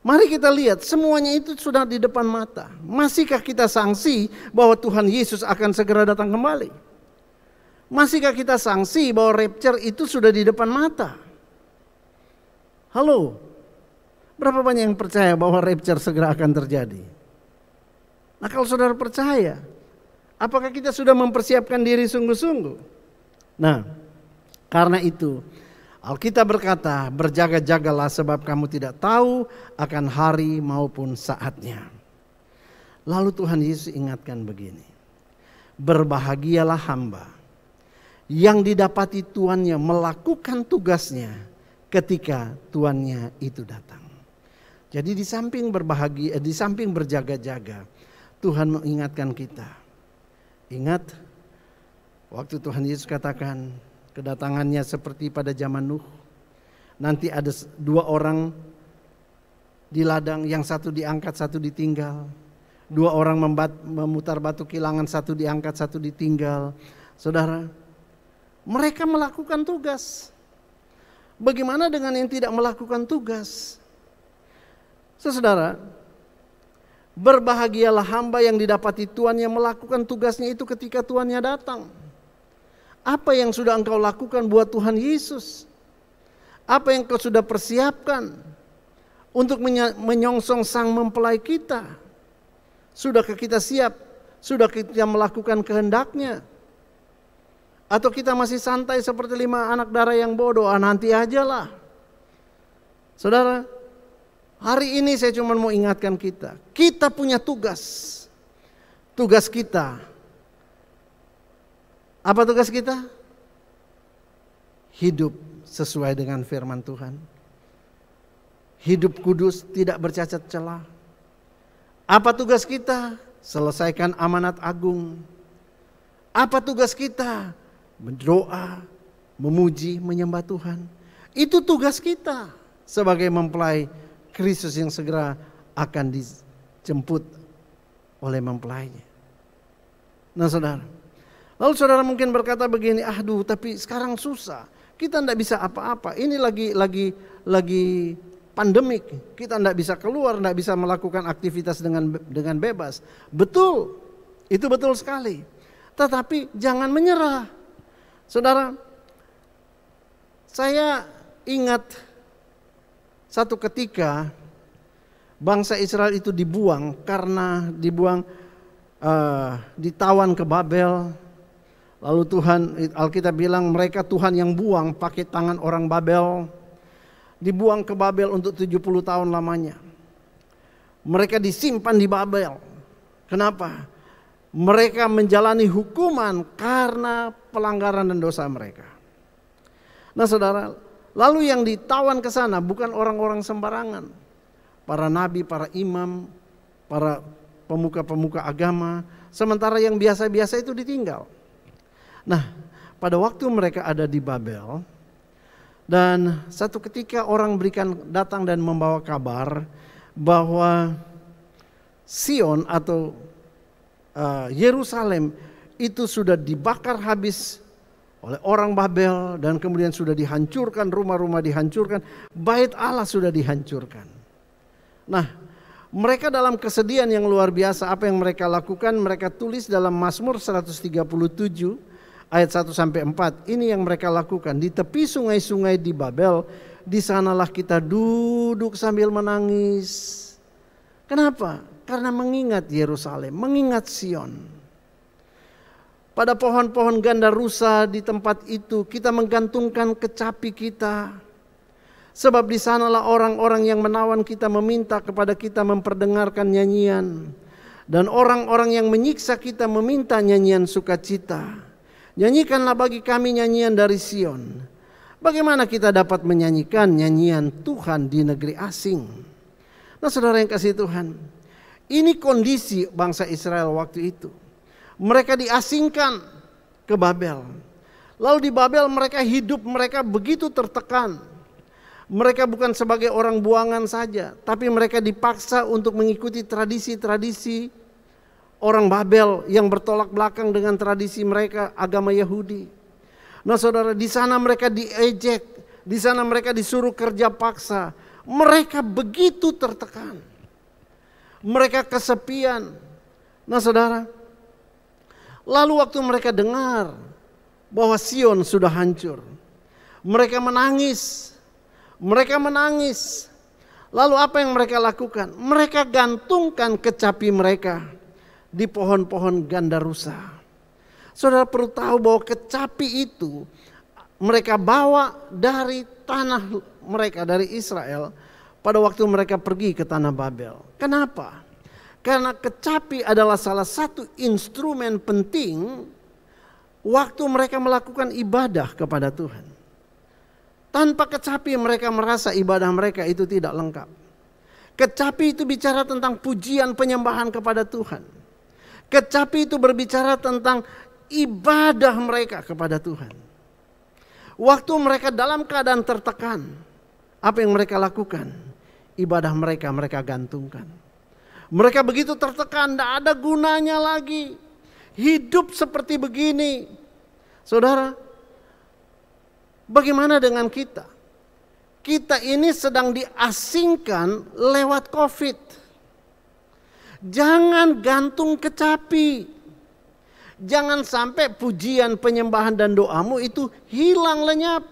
mari kita lihat semuanya itu sudah di depan mata. Masihkah kita sangsi bahwa Tuhan Yesus akan segera datang kembali? Masihkah kita sangsi bahwa rapture itu sudah di depan mata? Halo, berapa banyak yang percaya bahwa rapture segera akan terjadi? Nah kalau saudara percaya, apakah kita sudah mempersiapkan diri sungguh-sungguh? Nah, karena itu Alkitab berkata, berjaga-jagalah sebab kamu tidak tahu akan hari maupun saatnya. Lalu Tuhan Yesus ingatkan begini, berbahagialah hamba yang didapati tuannya melakukan tugasnya ketika tuannya itu datang. Jadi di samping berbahagia, di samping berjaga-jaga, Tuhan mengingatkan kita. Ingat waktu Tuhan Yesus katakan kedatangannya seperti pada zaman Nuh. nanti ada 2 orang di ladang, yang satu diangkat, satu ditinggal. 2 orang memutar batu kilangan, satu diangkat, satu ditinggal. Saudara, mereka melakukan tugas. Bagaimana dengan yang tidak melakukan tugas? Saudara, berbahagialah hamba yang didapati tuannya melakukan tugasnya itu ketika tuannya datang. Apa yang sudah engkau lakukan buat Tuhan Yesus? Apa yang kau sudah persiapkan untuk menyongsong sang mempelai kita? Sudahkah kita siap? Sudah kita melakukan kehendaknya? Atau kita masih santai seperti 5 anak darah yang bodoh? Nanti ajalah. Saudara, hari ini saya cuma mau ingatkan kita. Kita punya tugas. Tugas kita. Apa tugas kita? Hidup sesuai dengan firman Tuhan. Hidup kudus, tidak bercacat celah. Apa tugas kita? Selesaikan amanat agung. Apa tugas kita? Berdoa, memuji, menyembah Tuhan. Itu tugas kita sebagai mempelai Kristus yang segera akan dijemput oleh mempelainya. Nah saudara, lalu saudara mungkin berkata begini, aduh tapi sekarang susah, kita tidak bisa apa-apa, ini lagi pandemik, kita tidak bisa keluar, tidak bisa melakukan aktivitas dengan bebas. Betul, itu betul sekali. Tetapi jangan menyerah. Saudara, saya ingat satu ketika bangsa Israel itu dibuang karena ditawan ke Babel. Lalu Tuhan, Alkitab bilang mereka Tuhan yang buang pakai tangan orang Babel. Dibuang ke Babel untuk 70 tahun lamanya. Mereka disimpan di Babel. Kenapa? Mereka menjalani hukuman karena pelanggaran dan dosa mereka. Nah saudara, lalu yang ditawan ke sana bukan orang-orang sembarangan. Para nabi, para imam, para pemuka-pemuka agama. Sementara yang biasa-biasa itu ditinggal. Nah, pada waktu mereka ada di Babel, dan satu ketika orang datang dan membawa kabar bahwa Sion atau Yerusalem itu sudah dibakar habis oleh orang Babel, dan kemudian sudah dihancurkan, rumah-rumah dihancurkan, bait Allah sudah dihancurkan. Nah, mereka dalam kesedihan yang luar biasa, apa yang mereka lakukan? Mereka tulis dalam Mazmur 137 ayat 1-4. Ini yang mereka lakukan. Di tepi sungai-sungai di Babel, di sanalah kita duduk sambil menangis. Kenapa? Karena mengingat Yerusalem, mengingat Sion. Pada pohon-pohon ganda rusa di tempat itu kita menggantungkan kecapi kita. Sebab di sanalah orang-orang yang menawan kita meminta kepada kita memperdengarkan nyanyian. Dan orang-orang yang menyiksa kita meminta nyanyian sukacita. Nyanyikanlah bagi kami nyanyian dari Sion. Bagaimana kita dapat menyanyikan nyanyian Tuhan di negeri asing? Nah saudara yang kasih Tuhan, ini kondisi bangsa Israel waktu itu. Mereka diasingkan ke Babel. Lalu di Babel mereka hidup, mereka begitu tertekan. Mereka bukan sebagai orang buangan saja, tapi mereka dipaksa untuk mengikuti tradisi-tradisi orang Babel yang bertolak belakang dengan tradisi mereka, agama Yahudi. Nah saudara, di sana mereka diejek, di sana mereka disuruh kerja paksa. Mereka begitu tertekan. Mereka kesepian. Nah saudara, lalu waktu mereka dengar bahwa Sion sudah hancur, mereka menangis. Mereka menangis. Lalu apa yang mereka lakukan? Mereka gantungkan kecapi mereka di pohon-pohon ganda rusa. Saudara perlu tahu bahwa kecapi itu mereka bawa dari tanah mereka, dari Israel, pada waktu mereka pergi ke tanah Babel. Kenapa? Karena kecapi adalah salah satu instrumen penting waktu mereka melakukan ibadah kepada Tuhan. Tanpa kecapi mereka merasa ibadah mereka itu tidak lengkap. Kecapi itu bicara tentang pujian penyembahan kepada Tuhan. Kecapi itu berbicara tentang ibadah mereka kepada Tuhan. Waktu mereka dalam keadaan tertekan, Apa yang mereka lakukan? Ibadah mereka gantungkan. Mereka begitu tertekan, tidak ada gunanya lagi hidup seperti begini. Saudara, bagaimana dengan kita? Kita ini sedang diasingkan lewat COVID. Jangan gantung kecapi. Jangan sampai pujian, penyembahan dan doamu itu hilang lenyap.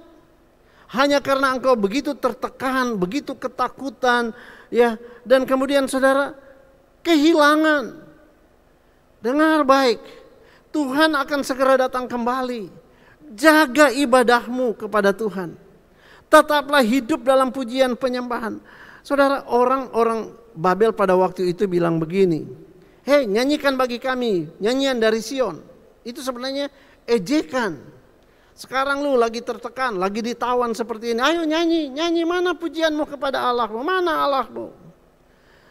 Hanya karena engkau begitu tertekan, begitu ketakutan, ya, dan kemudian saudara kehilangan. Dengar baik, Tuhan akan segera datang kembali. Jaga ibadahmu kepada Tuhan. Tetaplah hidup dalam pujian penyembahan. Saudara, orang-orang Babel pada waktu itu bilang begini, hei, nyanyikan bagi kami nyanyian dari Sion. Itu sebenarnya ejekan. Sekarang lu lagi tertekan, lagi ditawan seperti ini. Ayo nyanyi, nyanyi, mana pujianmu kepada Allahmu, mana Allahmu.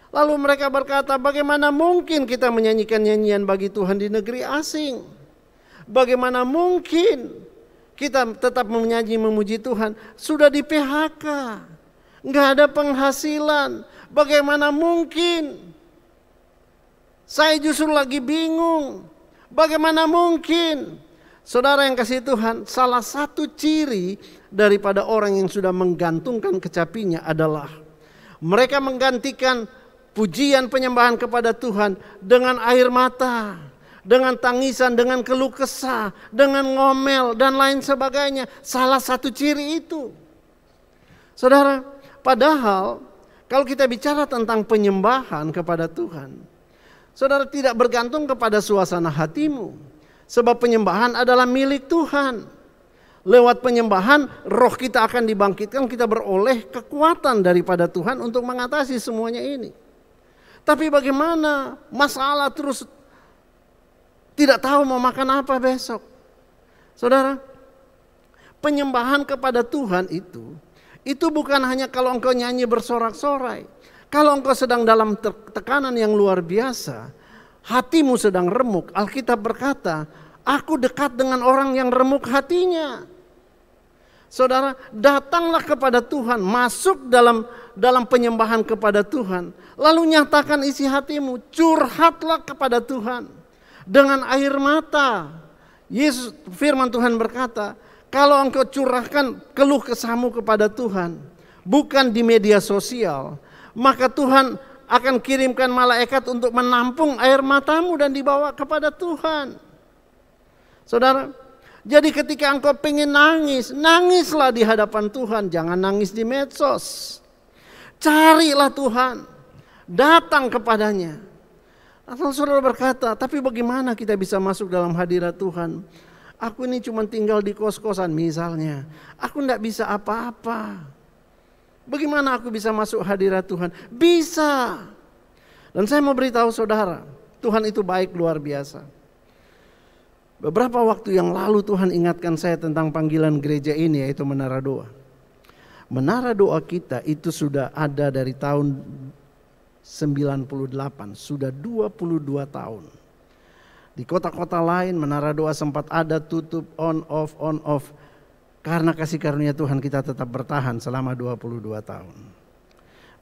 Lalu mereka berkata, bagaimana mungkin kita menyanyikan nyanyian bagi Tuhan di negeri asing? Bagaimana mungkin kita tetap menyanyi memuji Tuhan? Sudah di PHK, nggak ada penghasilan. Bagaimana mungkin? Saya justru lagi bingung. Bagaimana mungkin? Saudara yang kasih Tuhan, salah satu ciri daripada orang yang sudah menggantungkan kecapinya adalah mereka menggantikan pujian penyembahan kepada Tuhan dengan air mata, dengan tangisan, dengan keluh kesah, dengan ngomel dan lain sebagainya. Salah satu ciri itu. Saudara, padahal kalau kita bicara tentang penyembahan kepada Tuhan, saudara tidak bergantung kepada suasana hatimu. Sebab penyembahan adalah milik Tuhan. Lewat penyembahan roh kita akan dibangkitkan, kita beroleh kekuatan daripada Tuhan untuk mengatasi semuanya ini. Tapi bagaimana masalah terus tidak tahu mau makan apa besok. Saudara, penyembahan kepada Tuhan itu bukan hanya kalau engkau nyanyi bersorak-sorai. Kalau engkau sedang dalam tekanan yang luar biasa, hatimu sedang remuk. Alkitab berkata, aku dekat dengan orang yang remuk hatinya. Saudara, datanglah kepada Tuhan, masuk dalam penyembahan kepada Tuhan. Lalu nyatakan isi hatimu, curhatlah kepada Tuhan dengan air mata. Yesus, firman Tuhan berkata, kalau engkau curahkan keluh kesahmu kepada Tuhan, bukan di media sosial, maka Tuhan akan kirimkan malaikat untuk menampung air matamu dan dibawa kepada Tuhan. Saudara, jadi ketika engkau pengen nangis, nangislah di hadapan Tuhan, jangan nangis di medsos. Carilah Tuhan, datang kepadanya. Atau saudara berkata, tapi bagaimana kita bisa masuk dalam hadirat Tuhan? Aku ini cuma tinggal di kos-kosan misalnya, aku tidak bisa apa-apa. Bagaimana aku bisa masuk hadirat Tuhan? Bisa. Dan saya mau beritahu saudara, Tuhan itu baik luar biasa. Beberapa waktu yang lalu Tuhan ingatkan saya tentang panggilan gereja ini, yaitu Menara Doa. Menara Doa kita itu sudah ada dari tahun 98, sudah 22 tahun. Di kota-kota lain Menara Doa sempat ada tutup, on off. Karena kasih karunia Tuhan kita tetap bertahan selama 22 tahun.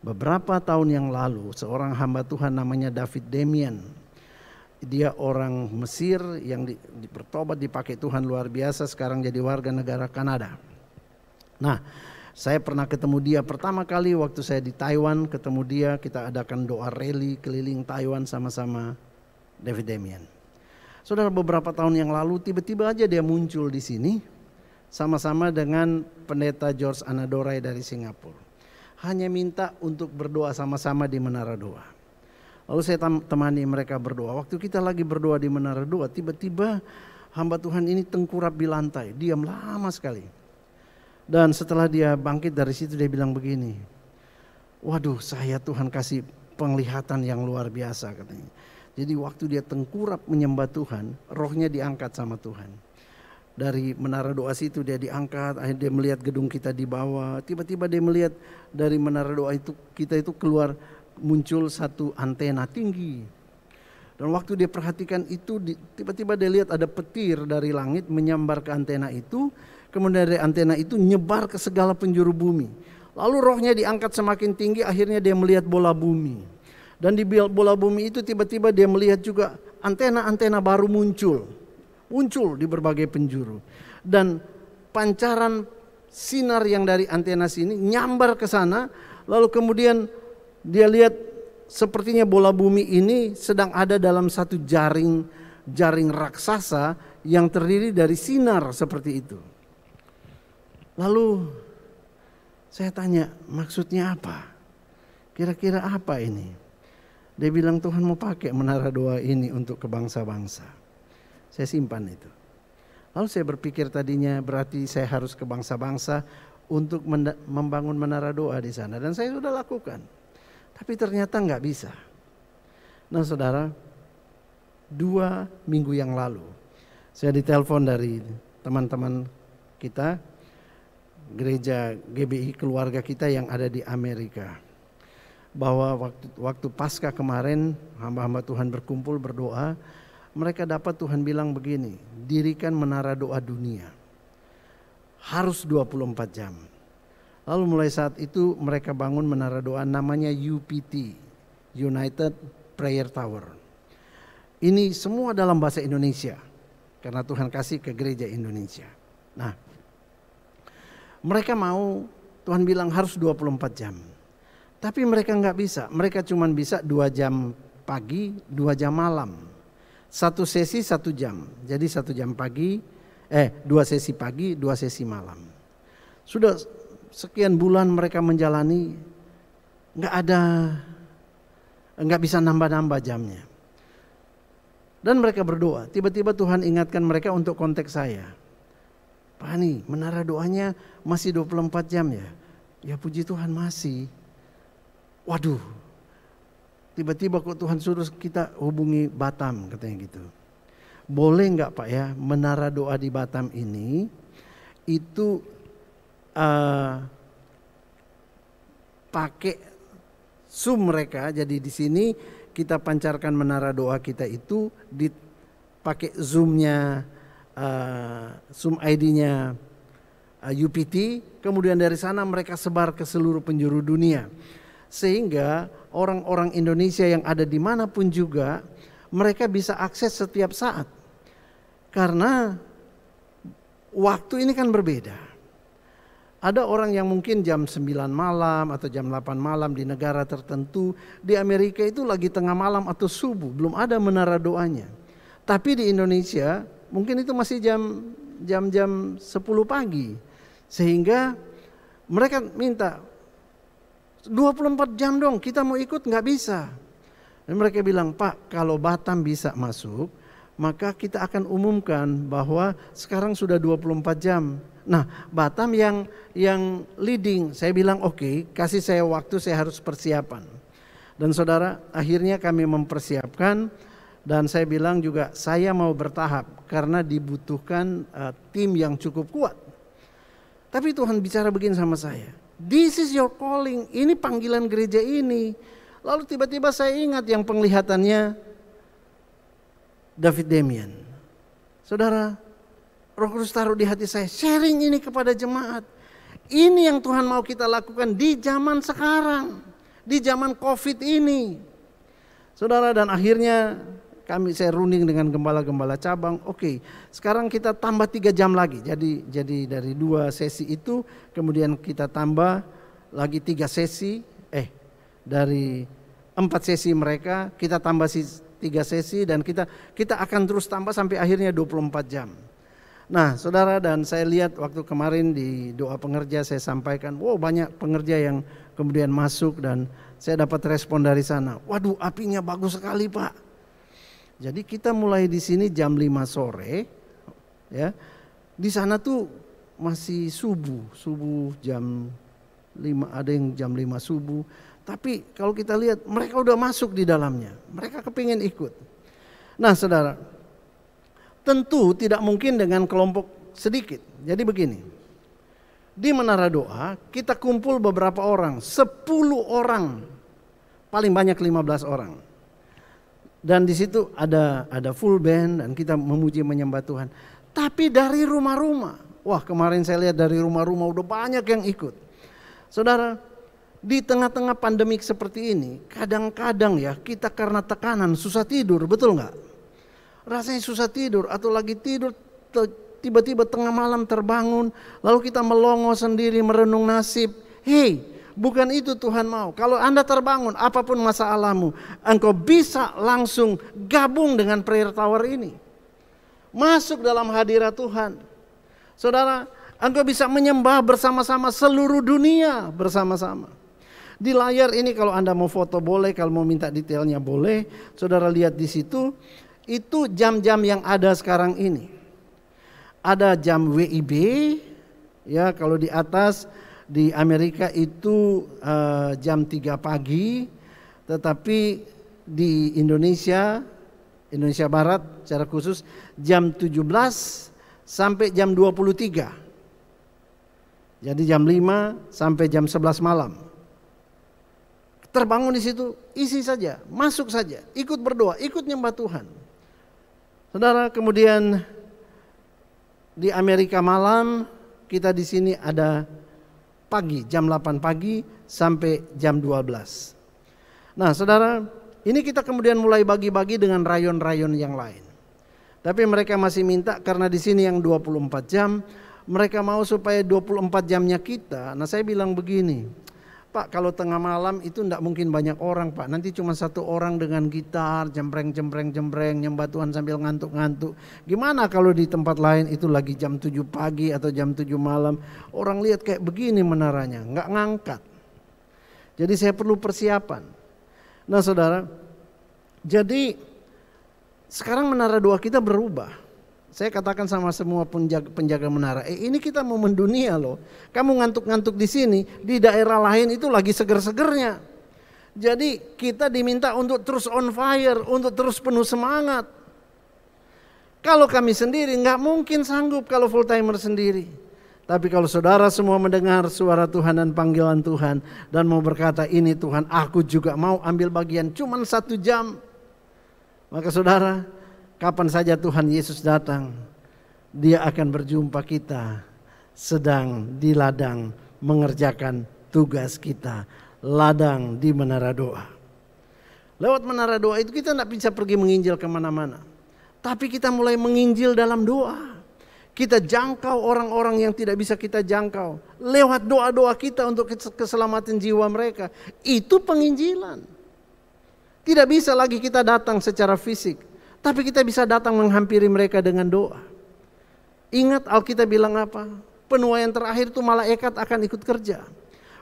Beberapa tahun yang lalu seorang hamba Tuhan namanya David Demian. Dia orang Mesir yang bertobat dipakai Tuhan luar biasa, sekarang jadi warga negara Kanada. Nah, saya pernah ketemu dia pertama kali waktu saya di Taiwan, ketemu dia, kita adakan doa rally keliling Taiwan sama-sama David Demian. Saudara, beberapa tahun yang lalu tiba-tiba aja dia muncul di sini. Sama-sama dengan pendeta George Anadorai dari Singapura. Hanya minta untuk berdoa sama-sama di Menara Doa. Lalu saya temani mereka berdoa. Waktu kita lagi berdoa di Menara Doa, tiba-tiba hamba Tuhan ini tengkurap di lantai. Diam lama sekali. Dan setelah dia bangkit dari situ dia bilang begini. Waduh, saya Tuhan kasih penglihatan yang luar biasa katanya. Jadi waktu dia tengkurap menyembah Tuhan, rohnya diangkat sama Tuhan. Dari Menara Doa situ dia diangkat, akhirnya dia melihat gedung kita di bawah. Tiba-tiba dia melihat dari Menara Doa itu kita itu keluar muncul satu antena tinggi. Dan waktu dia perhatikan itu tiba-tiba dia lihat ada petir dari langit menyambar ke antena itu. Kemudian dari antena itu nyebar ke segala penjuru bumi. Lalu rohnya diangkat semakin tinggi, akhirnya dia melihat bola bumi. Dan di bola bumi itu tiba-tiba dia melihat juga antena-antena baru muncul di berbagai penjuru. Dan pancaran sinar yang dari antena sini nyambar ke sana, lalu kemudian dia lihat sepertinya bola bumi ini sedang ada dalam satu jaring raksasa yang terdiri dari sinar seperti itu. Lalu saya tanya, maksudnya apa? Kira-kira apa ini? Dia bilang, Tuhan mau pakai menara doa ini untuk ke bangsa-bangsa. Saya simpan itu. Lalu saya berpikir tadinya berarti saya harus ke bangsa-bangsa untuk membangun menara doa di sana. Dan saya sudah lakukan. Tapi ternyata nggak bisa. Nah saudara, 2 minggu yang lalu saya ditelepon dari teman-teman kita, gereja GBI keluarga kita yang ada di Amerika, bahwa waktu Paskah kemarin hamba-hamba Tuhan berkumpul berdoa, mereka dapat Tuhan bilang begini, dirikan menara doa dunia, harus 24 jam. Lalu mulai saat itu mereka bangun menara doa namanya UPT, United Prayer Tower. Ini semua dalam bahasa Indonesia, karena Tuhan kasih ke gereja Indonesia. Nah, mereka mau, Tuhan bilang harus 24 jam. Tapi mereka nggak bisa, mereka cuma bisa 2 jam pagi, 2 jam malam. 1 sesi 1 jam, jadi 1 jam pagi, 2 sesi pagi, 2 sesi malam. Sudah sekian bulan mereka menjalani, nggak bisa nambah-nambah jamnya. Dan mereka berdoa, tiba-tiba Tuhan ingatkan mereka untuk kontak saya. Pak Hani, menara doanya masih 24 jam ya? Ya puji Tuhan masih. Waduh, tiba-tiba kok Tuhan suruh kita hubungi Batam, katanya gitu. Boleh nggak Pak ya, menara doa di Batam ini itu pakai Zoom mereka. Jadi di sini kita pancarkan menara doa kita itu dipakai Zoom-nya, Zoom ID-nya UPT, kemudian dari sana mereka sebar ke seluruh penjuru dunia. Sehingga orang-orang Indonesia yang ada dimanapun juga, mereka bisa akses setiap saat. Karena waktu ini kan berbeda. Ada orang yang mungkin jam 9 malam atau jam 8 malam di negara tertentu. Di Amerika itu lagi tengah malam atau subuh, belum ada menara doanya. Tapi di Indonesia mungkin itu masih jam 10 pagi. Sehingga mereka minta 24 jam dong, kita mau ikut, nggak bisa. Dan mereka bilang, Pak, kalau Batam bisa masuk, maka kita akan umumkan bahwa sekarang sudah 24 jam. Nah, Batam yang leading. Saya bilang oke, kasih saya waktu, saya harus persiapan. Dan saudara, akhirnya kami mempersiapkan. Dan saya bilang juga saya mau bertahap karena dibutuhkan tim yang cukup kuat. Tapi Tuhan bicara begini sama saya, this is your calling, ini panggilan gereja ini. Lalu tiba-tiba saya ingat yang penglihatannya David Damien. Saudara, Roh Kudus taruh di hati saya, sharing ini kepada jemaat. Ini yang Tuhan mau kita lakukan di zaman sekarang, di zaman COVID ini. Saudara, dan akhirnya saya runding dengan gembala-gembala cabang. Oke, sekarang kita tambah 3 jam lagi. Jadi dari 2 sesi itu, kemudian kita tambah lagi 3 sesi. Dari 4 sesi mereka, kita tambah 3 sesi dan kita akan terus tambah sampai akhirnya 24 jam. Nah, saudara, dan saya lihat waktu kemarin di doa pengerja saya sampaikan, wow, banyak pengerja yang kemudian masuk dan saya dapat respon dari sana. Waduh, apinya bagus sekali, Pak. Jadi kita mulai di sini jam 5 sore, ya. Di sana tuh masih subuh jam 5, ada yang jam 5 subuh. Tapi kalau kita lihat mereka udah masuk di dalamnya, mereka kepingin ikut. Nah, saudara, tentu tidak mungkin dengan kelompok sedikit. Jadi begini, di menara doa kita kumpul beberapa orang, 10 orang, paling banyak 15 orang. Dan di situ ada full band dan kita memuji menyembah Tuhan. Tapi dari rumah-rumah, wah kemarin saya lihat dari rumah-rumah udah banyak yang ikut. Saudara, di tengah-tengah pandemik seperti ini, kadang-kadang ya kita karena tekanan susah tidur, betul nggak? Rasanya susah tidur atau lagi tidur tiba-tiba tengah malam terbangun, lalu kita melongo sendiri merenung nasib. Hei, bukan itu Tuhan mau. Kalau Anda terbangun apapun masalahmu, engkau bisa langsung gabung dengan prayer tower ini. Masuk dalam hadirat Tuhan. Saudara, engkau bisa menyembah bersama-sama seluruh dunia bersama-sama. Di layar ini kalau Anda mau foto boleh, kalau mau minta detailnya boleh. Saudara lihat di situ, itu jam-jam yang ada sekarang ini. Ada jam WIB, ya kalau di atas di Amerika itu jam 3 pagi, tetapi di Indonesia Barat secara khusus jam 17 sampai jam 23. Jadi jam 5 sampai jam 11 malam. Terbangun di situ, isi saja, masuk saja, ikut berdoa, ikut nyembah Tuhan. Saudara, kemudian di Amerika malam, kita di sini ada pagi, jam 8 pagi sampai jam 12. Nah, saudara, ini kita kemudian mulai bagi-bagi dengan rayon-rayon yang lain. Tapi mereka masih minta karena di sini yang 24 jam, mereka mau supaya 24 jamnya kita. Nah, saya bilang begini, Pak, kalau tengah malam itu enggak mungkin banyak orang, Pak. Nanti cuma satu orang dengan gitar, jembreng, nyembah Tuhan sambil ngantuk-ngantuk. Gimana kalau di tempat lain itu lagi jam 7 pagi atau jam 7 malam. Orang lihat kayak begini menaranya, enggak ngangkat. Jadi saya perlu persiapan. Nah saudara, jadi sekarang menara doa kita berubah. Saya katakan sama semua penjaga menara, ini kita mau mendunia loh. Kamu ngantuk-ngantuk di sini, di daerah lain itu lagi seger-segernya. Jadi kita diminta untuk terus on fire, untuk terus penuh semangat. Kalau kami sendiri nggak mungkin sanggup kalau full timer sendiri. Tapi kalau saudara semua mendengar suara Tuhan dan panggilan Tuhan dan mau berkata, ini Tuhan aku juga mau ambil bagian cuman 1 jam. Maka saudara, kapan saja Tuhan Yesus datang, Dia akan berjumpa kita sedang di ladang mengerjakan tugas kita, ladang di menara doa. Lewat menara doa itu kita tidak bisa pergi menginjil kemana-mana, tapi kita mulai menginjil dalam doa. Kita jangkau orang-orang yang tidak bisa kita jangkau lewat doa-doa kita untuk keselamatan jiwa mereka. Itu penginjilan. Tidak bisa lagi kita datang secara fisik, tapi kita bisa datang menghampiri mereka dengan doa. Ingat Alkitab bilang apa? Penuaian terakhir itu malaikat akan ikut kerja.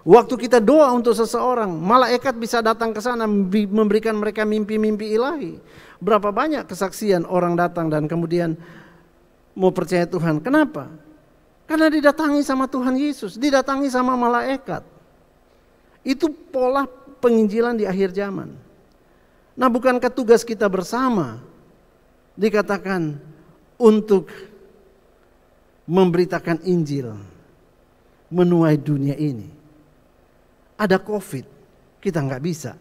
Waktu kita doa untuk seseorang, malaikat bisa datang ke sana memberikan mereka mimpi-mimpi ilahi. Berapa banyak kesaksian orang datang dan kemudian mau percaya Tuhan. Kenapa? Karena didatangi sama Tuhan Yesus, didatangi sama malaikat. Itu pola penginjilan di akhir zaman. Nah, bukankah tugas kita bersama dikatakan untuk memberitakan Injil, menuai dunia ini? Ada COVID, kita nggak bisa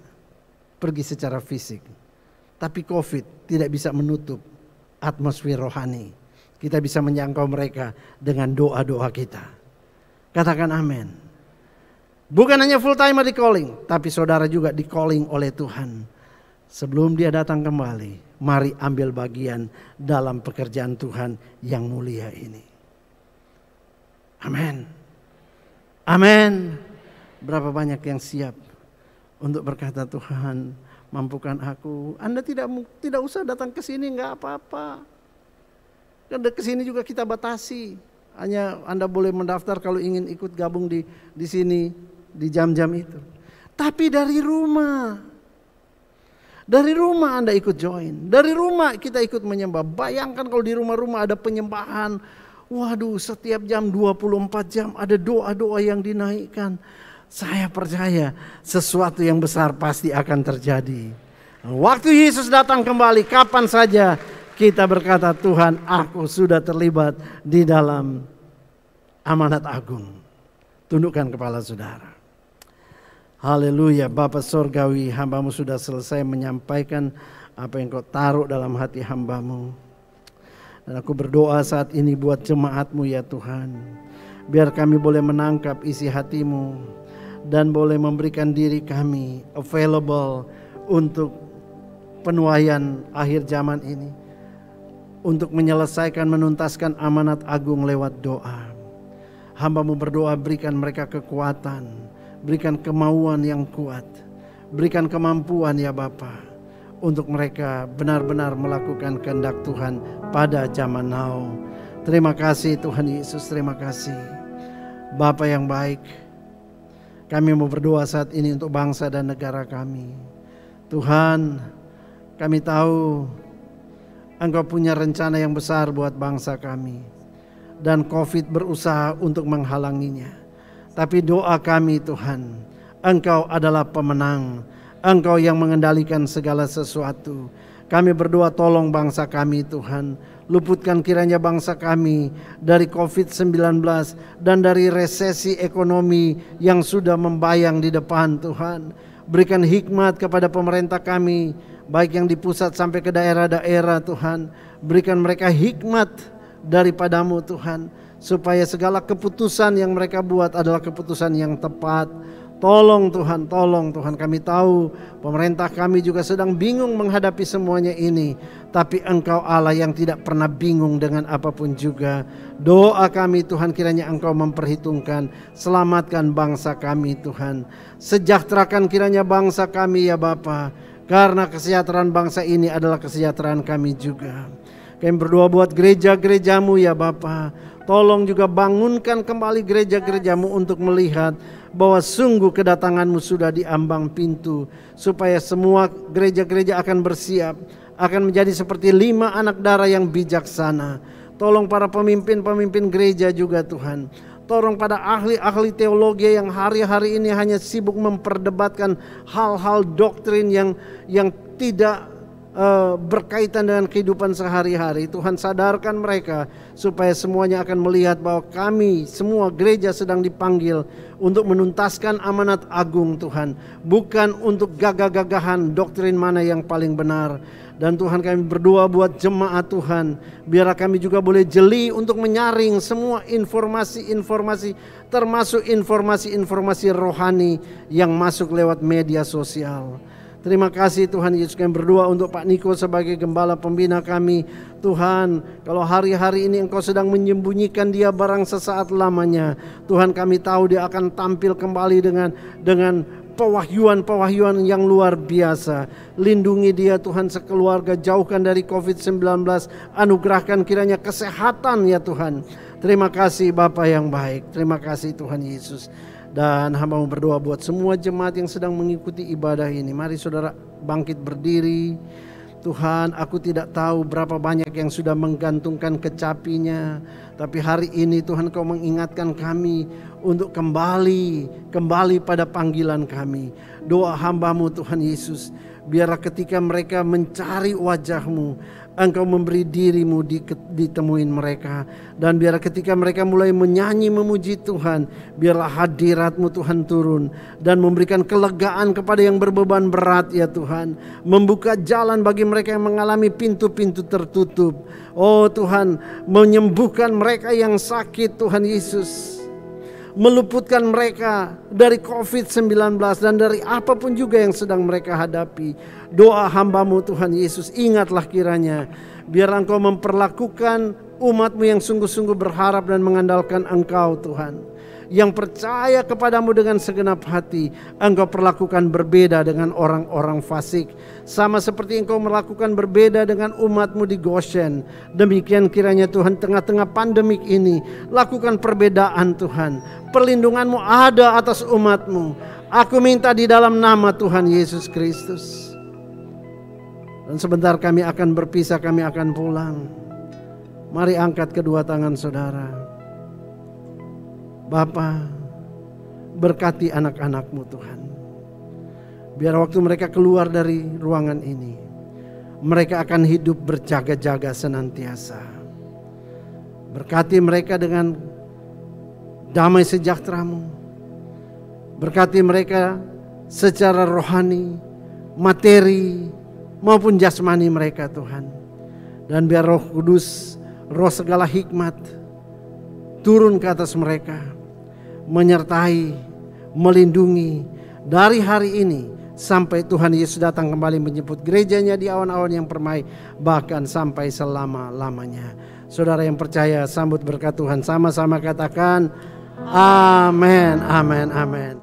pergi secara fisik, tapi COVID tidak bisa menutup atmosfer rohani. Kita bisa menjangkau mereka dengan doa-doa kita. Katakan amin. Bukan hanya full timer di calling, tapi saudara juga di calling oleh Tuhan. Sebelum Dia datang kembali, mari ambil bagian dalam pekerjaan Tuhan yang mulia ini. Amin. Amin. Berapa banyak yang siap untuk berkata, Tuhan mampukan aku. Anda tidak usah datang ke sini, nggak apa-apa. Karena ke sini juga kita batasi. Hanya Anda boleh mendaftar kalau ingin ikut gabung di sini di jam-jam itu. Tapi dari rumah. Dari rumah Anda ikut join. Dari rumah kita ikut menyembah. Bayangkan kalau di rumah-rumah ada penyembahan. Waduh, setiap jam 24 jam ada doa-doa yang dinaikkan. Saya percaya sesuatu yang besar pasti akan terjadi. Waktu Yesus datang kembali, kapan saja kita berkata, Tuhan aku sudah terlibat di dalam amanat agung. Tundukkan kepala saudara. Haleluya, Bapa Sorgawi, hamba-Mu sudah selesai menyampaikan apa yang Kau taruh dalam hati hamba-Mu. Dan aku berdoa saat ini buat jemaat-Mu ya Tuhan. Biar kami boleh menangkap isi hati-Mu. dan boleh memberikan diri kami available untuk penuaian akhir zaman ini, untuk menyelesaikan, menuntaskan amanat agung lewat doa. Hamba-Mu berdoa, berikan mereka kekuatan, berikan kemauan yang kuat, berikan kemampuan ya Bapa, untuk mereka benar-benar melakukan kehendak Tuhan pada zaman now. Terima kasih Tuhan Yesus, terima kasih. Bapa yang baik, kami mau berdoa saat ini untuk bangsa dan negara kami. Tuhan, kami tahu Engkau punya rencana yang besar buat bangsa kami, dan COVID berusaha untuk menghalanginya. Tapi doa kami Tuhan, Engkau adalah pemenang, Engkau yang mengendalikan segala sesuatu. Kami berdoa, tolong bangsa kami Tuhan, luputkan kiranya bangsa kami dari COVID-19 dan dari resesi ekonomi yang sudah membayang di depan Tuhan. Berikan hikmat kepada pemerintah kami, baik yang di pusat sampai ke daerah-daerah Tuhan. Berikan mereka hikmat daripada-Mu Tuhan, supaya segala keputusan yang mereka buat adalah keputusan yang tepat. Tolong Tuhan, kami tahu pemerintah kami juga sedang bingung menghadapi semuanya ini. Tapi Engkau Allah yang tidak pernah bingung dengan apapun juga. Doa kami Tuhan, kiranya Engkau memperhitungkan, selamatkan bangsa kami Tuhan. Sejahterakan kiranya bangsa kami ya Bapa, karena kesejahteraan bangsa ini adalah kesejahteraan kami juga. Kami berdoa buat gereja-gereja-Mu ya Bapa. Tolong juga bangunkan kembali gereja-gereja-Mu untuk melihat bahwa sungguh kedatangan-Mu sudah di ambang pintu, supaya semua gereja-gereja akan bersiap, akan menjadi seperti 5 anak darah yang bijaksana. Tolong para pemimpin-pemimpin gereja juga Tuhan. Tolong pada ahli-ahli teologi yang hari-hari ini hanya sibuk memperdebatkan hal-hal doktrin yang tidak berkaitan dengan kehidupan sehari-hari. Tuhan, sadarkan mereka supaya semuanya akan melihat bahwa kami semua gereja sedang dipanggil untuk menuntaskan amanat agung Tuhan, bukan untuk gagah-gagahan doktrin mana yang paling benar. Dan Tuhan, kami berdoa buat jemaat Tuhan, biar kami juga boleh jeli untuk menyaring semua informasi-informasi, termasuk informasi-informasi rohani yang masuk lewat media sosial. Terima kasih Tuhan Yesus. Kami berdoa untuk Pak Niko sebagai gembala pembina kami. Tuhan, kalau hari-hari ini Engkau sedang menyembunyikan dia barang sesaat lamanya, Tuhan, kami tahu dia akan tampil kembali dengan pewahyuan yang luar biasa. Lindungi dia Tuhan sekeluarga, jauhkan dari COVID-19, anugerahkan kiranya kesehatan ya Tuhan. Terima kasih Bapa yang baik, terima kasih Tuhan Yesus. Dan hamba-Mu berdoa buat semua jemaat yang sedang mengikuti ibadah ini. Mari saudara bangkit berdiri. Tuhan, aku tidak tahu berapa banyak yang sudah menggantungkan kecapinya, tapi hari ini Tuhan, Kau mengingatkan kami untuk kembali pada panggilan kami. Doa hamba-Mu Tuhan Yesus, biarlah ketika mereka mencari wajah-Mu, Engkau memberi diri-Mu ditemuin mereka. Dan biarlah ketika mereka mulai menyanyi memuji Tuhan, biarlah hadirat-Mu Tuhan turun dan memberikan kelegaan kepada yang berbeban berat ya Tuhan. Membuka jalan bagi mereka yang mengalami pintu-pintu tertutup. Oh Tuhan, menyembuhkan mereka yang sakit Tuhan Yesus. Meluputkan mereka dari COVID-19 dan dari apapun juga yang sedang mereka hadapi. Doa hamba-Mu Tuhan Yesus, ingatlah kiranya biar Engkau memperlakukan umat-Mu yang sungguh-sungguh berharap dan mengandalkan Engkau Tuhan, yang percaya kepadamu dengan segenap hati. Engkau perlakukan berbeda dengan orang-orang fasik, sama seperti Engkau melakukan berbeda dengan umat-Mu di Goshen. Demikian kiranya Tuhan, tengah-tengah pandemik ini, lakukan perbedaan Tuhan. Perlindungan-Mu ada atas umat-Mu. Aku minta di dalam nama Tuhan Yesus Kristus. Dan sebentar kami akan berpisah, kami akan pulang. Mari angkat kedua tangan saudara. Bapa, berkati anak-anak-Mu Tuhan. Biar waktu mereka keluar dari ruangan ini, mereka akan hidup berjaga-jaga senantiasa. Berkati mereka dengan damai sejahtera-Mu. Berkati mereka secara rohani, materi, maupun jasmani mereka Tuhan. Dan biar Roh Kudus, roh segala hikmat, turun ke atas mereka, menyertai, melindungi dari hari ini sampai Tuhan Yesus datang kembali menjemput gerejanya di awan-awan yang permai, bahkan sampai selama-lamanya. Saudara yang percaya, sambut berkat Tuhan, sama-sama katakan amin, amin, amin.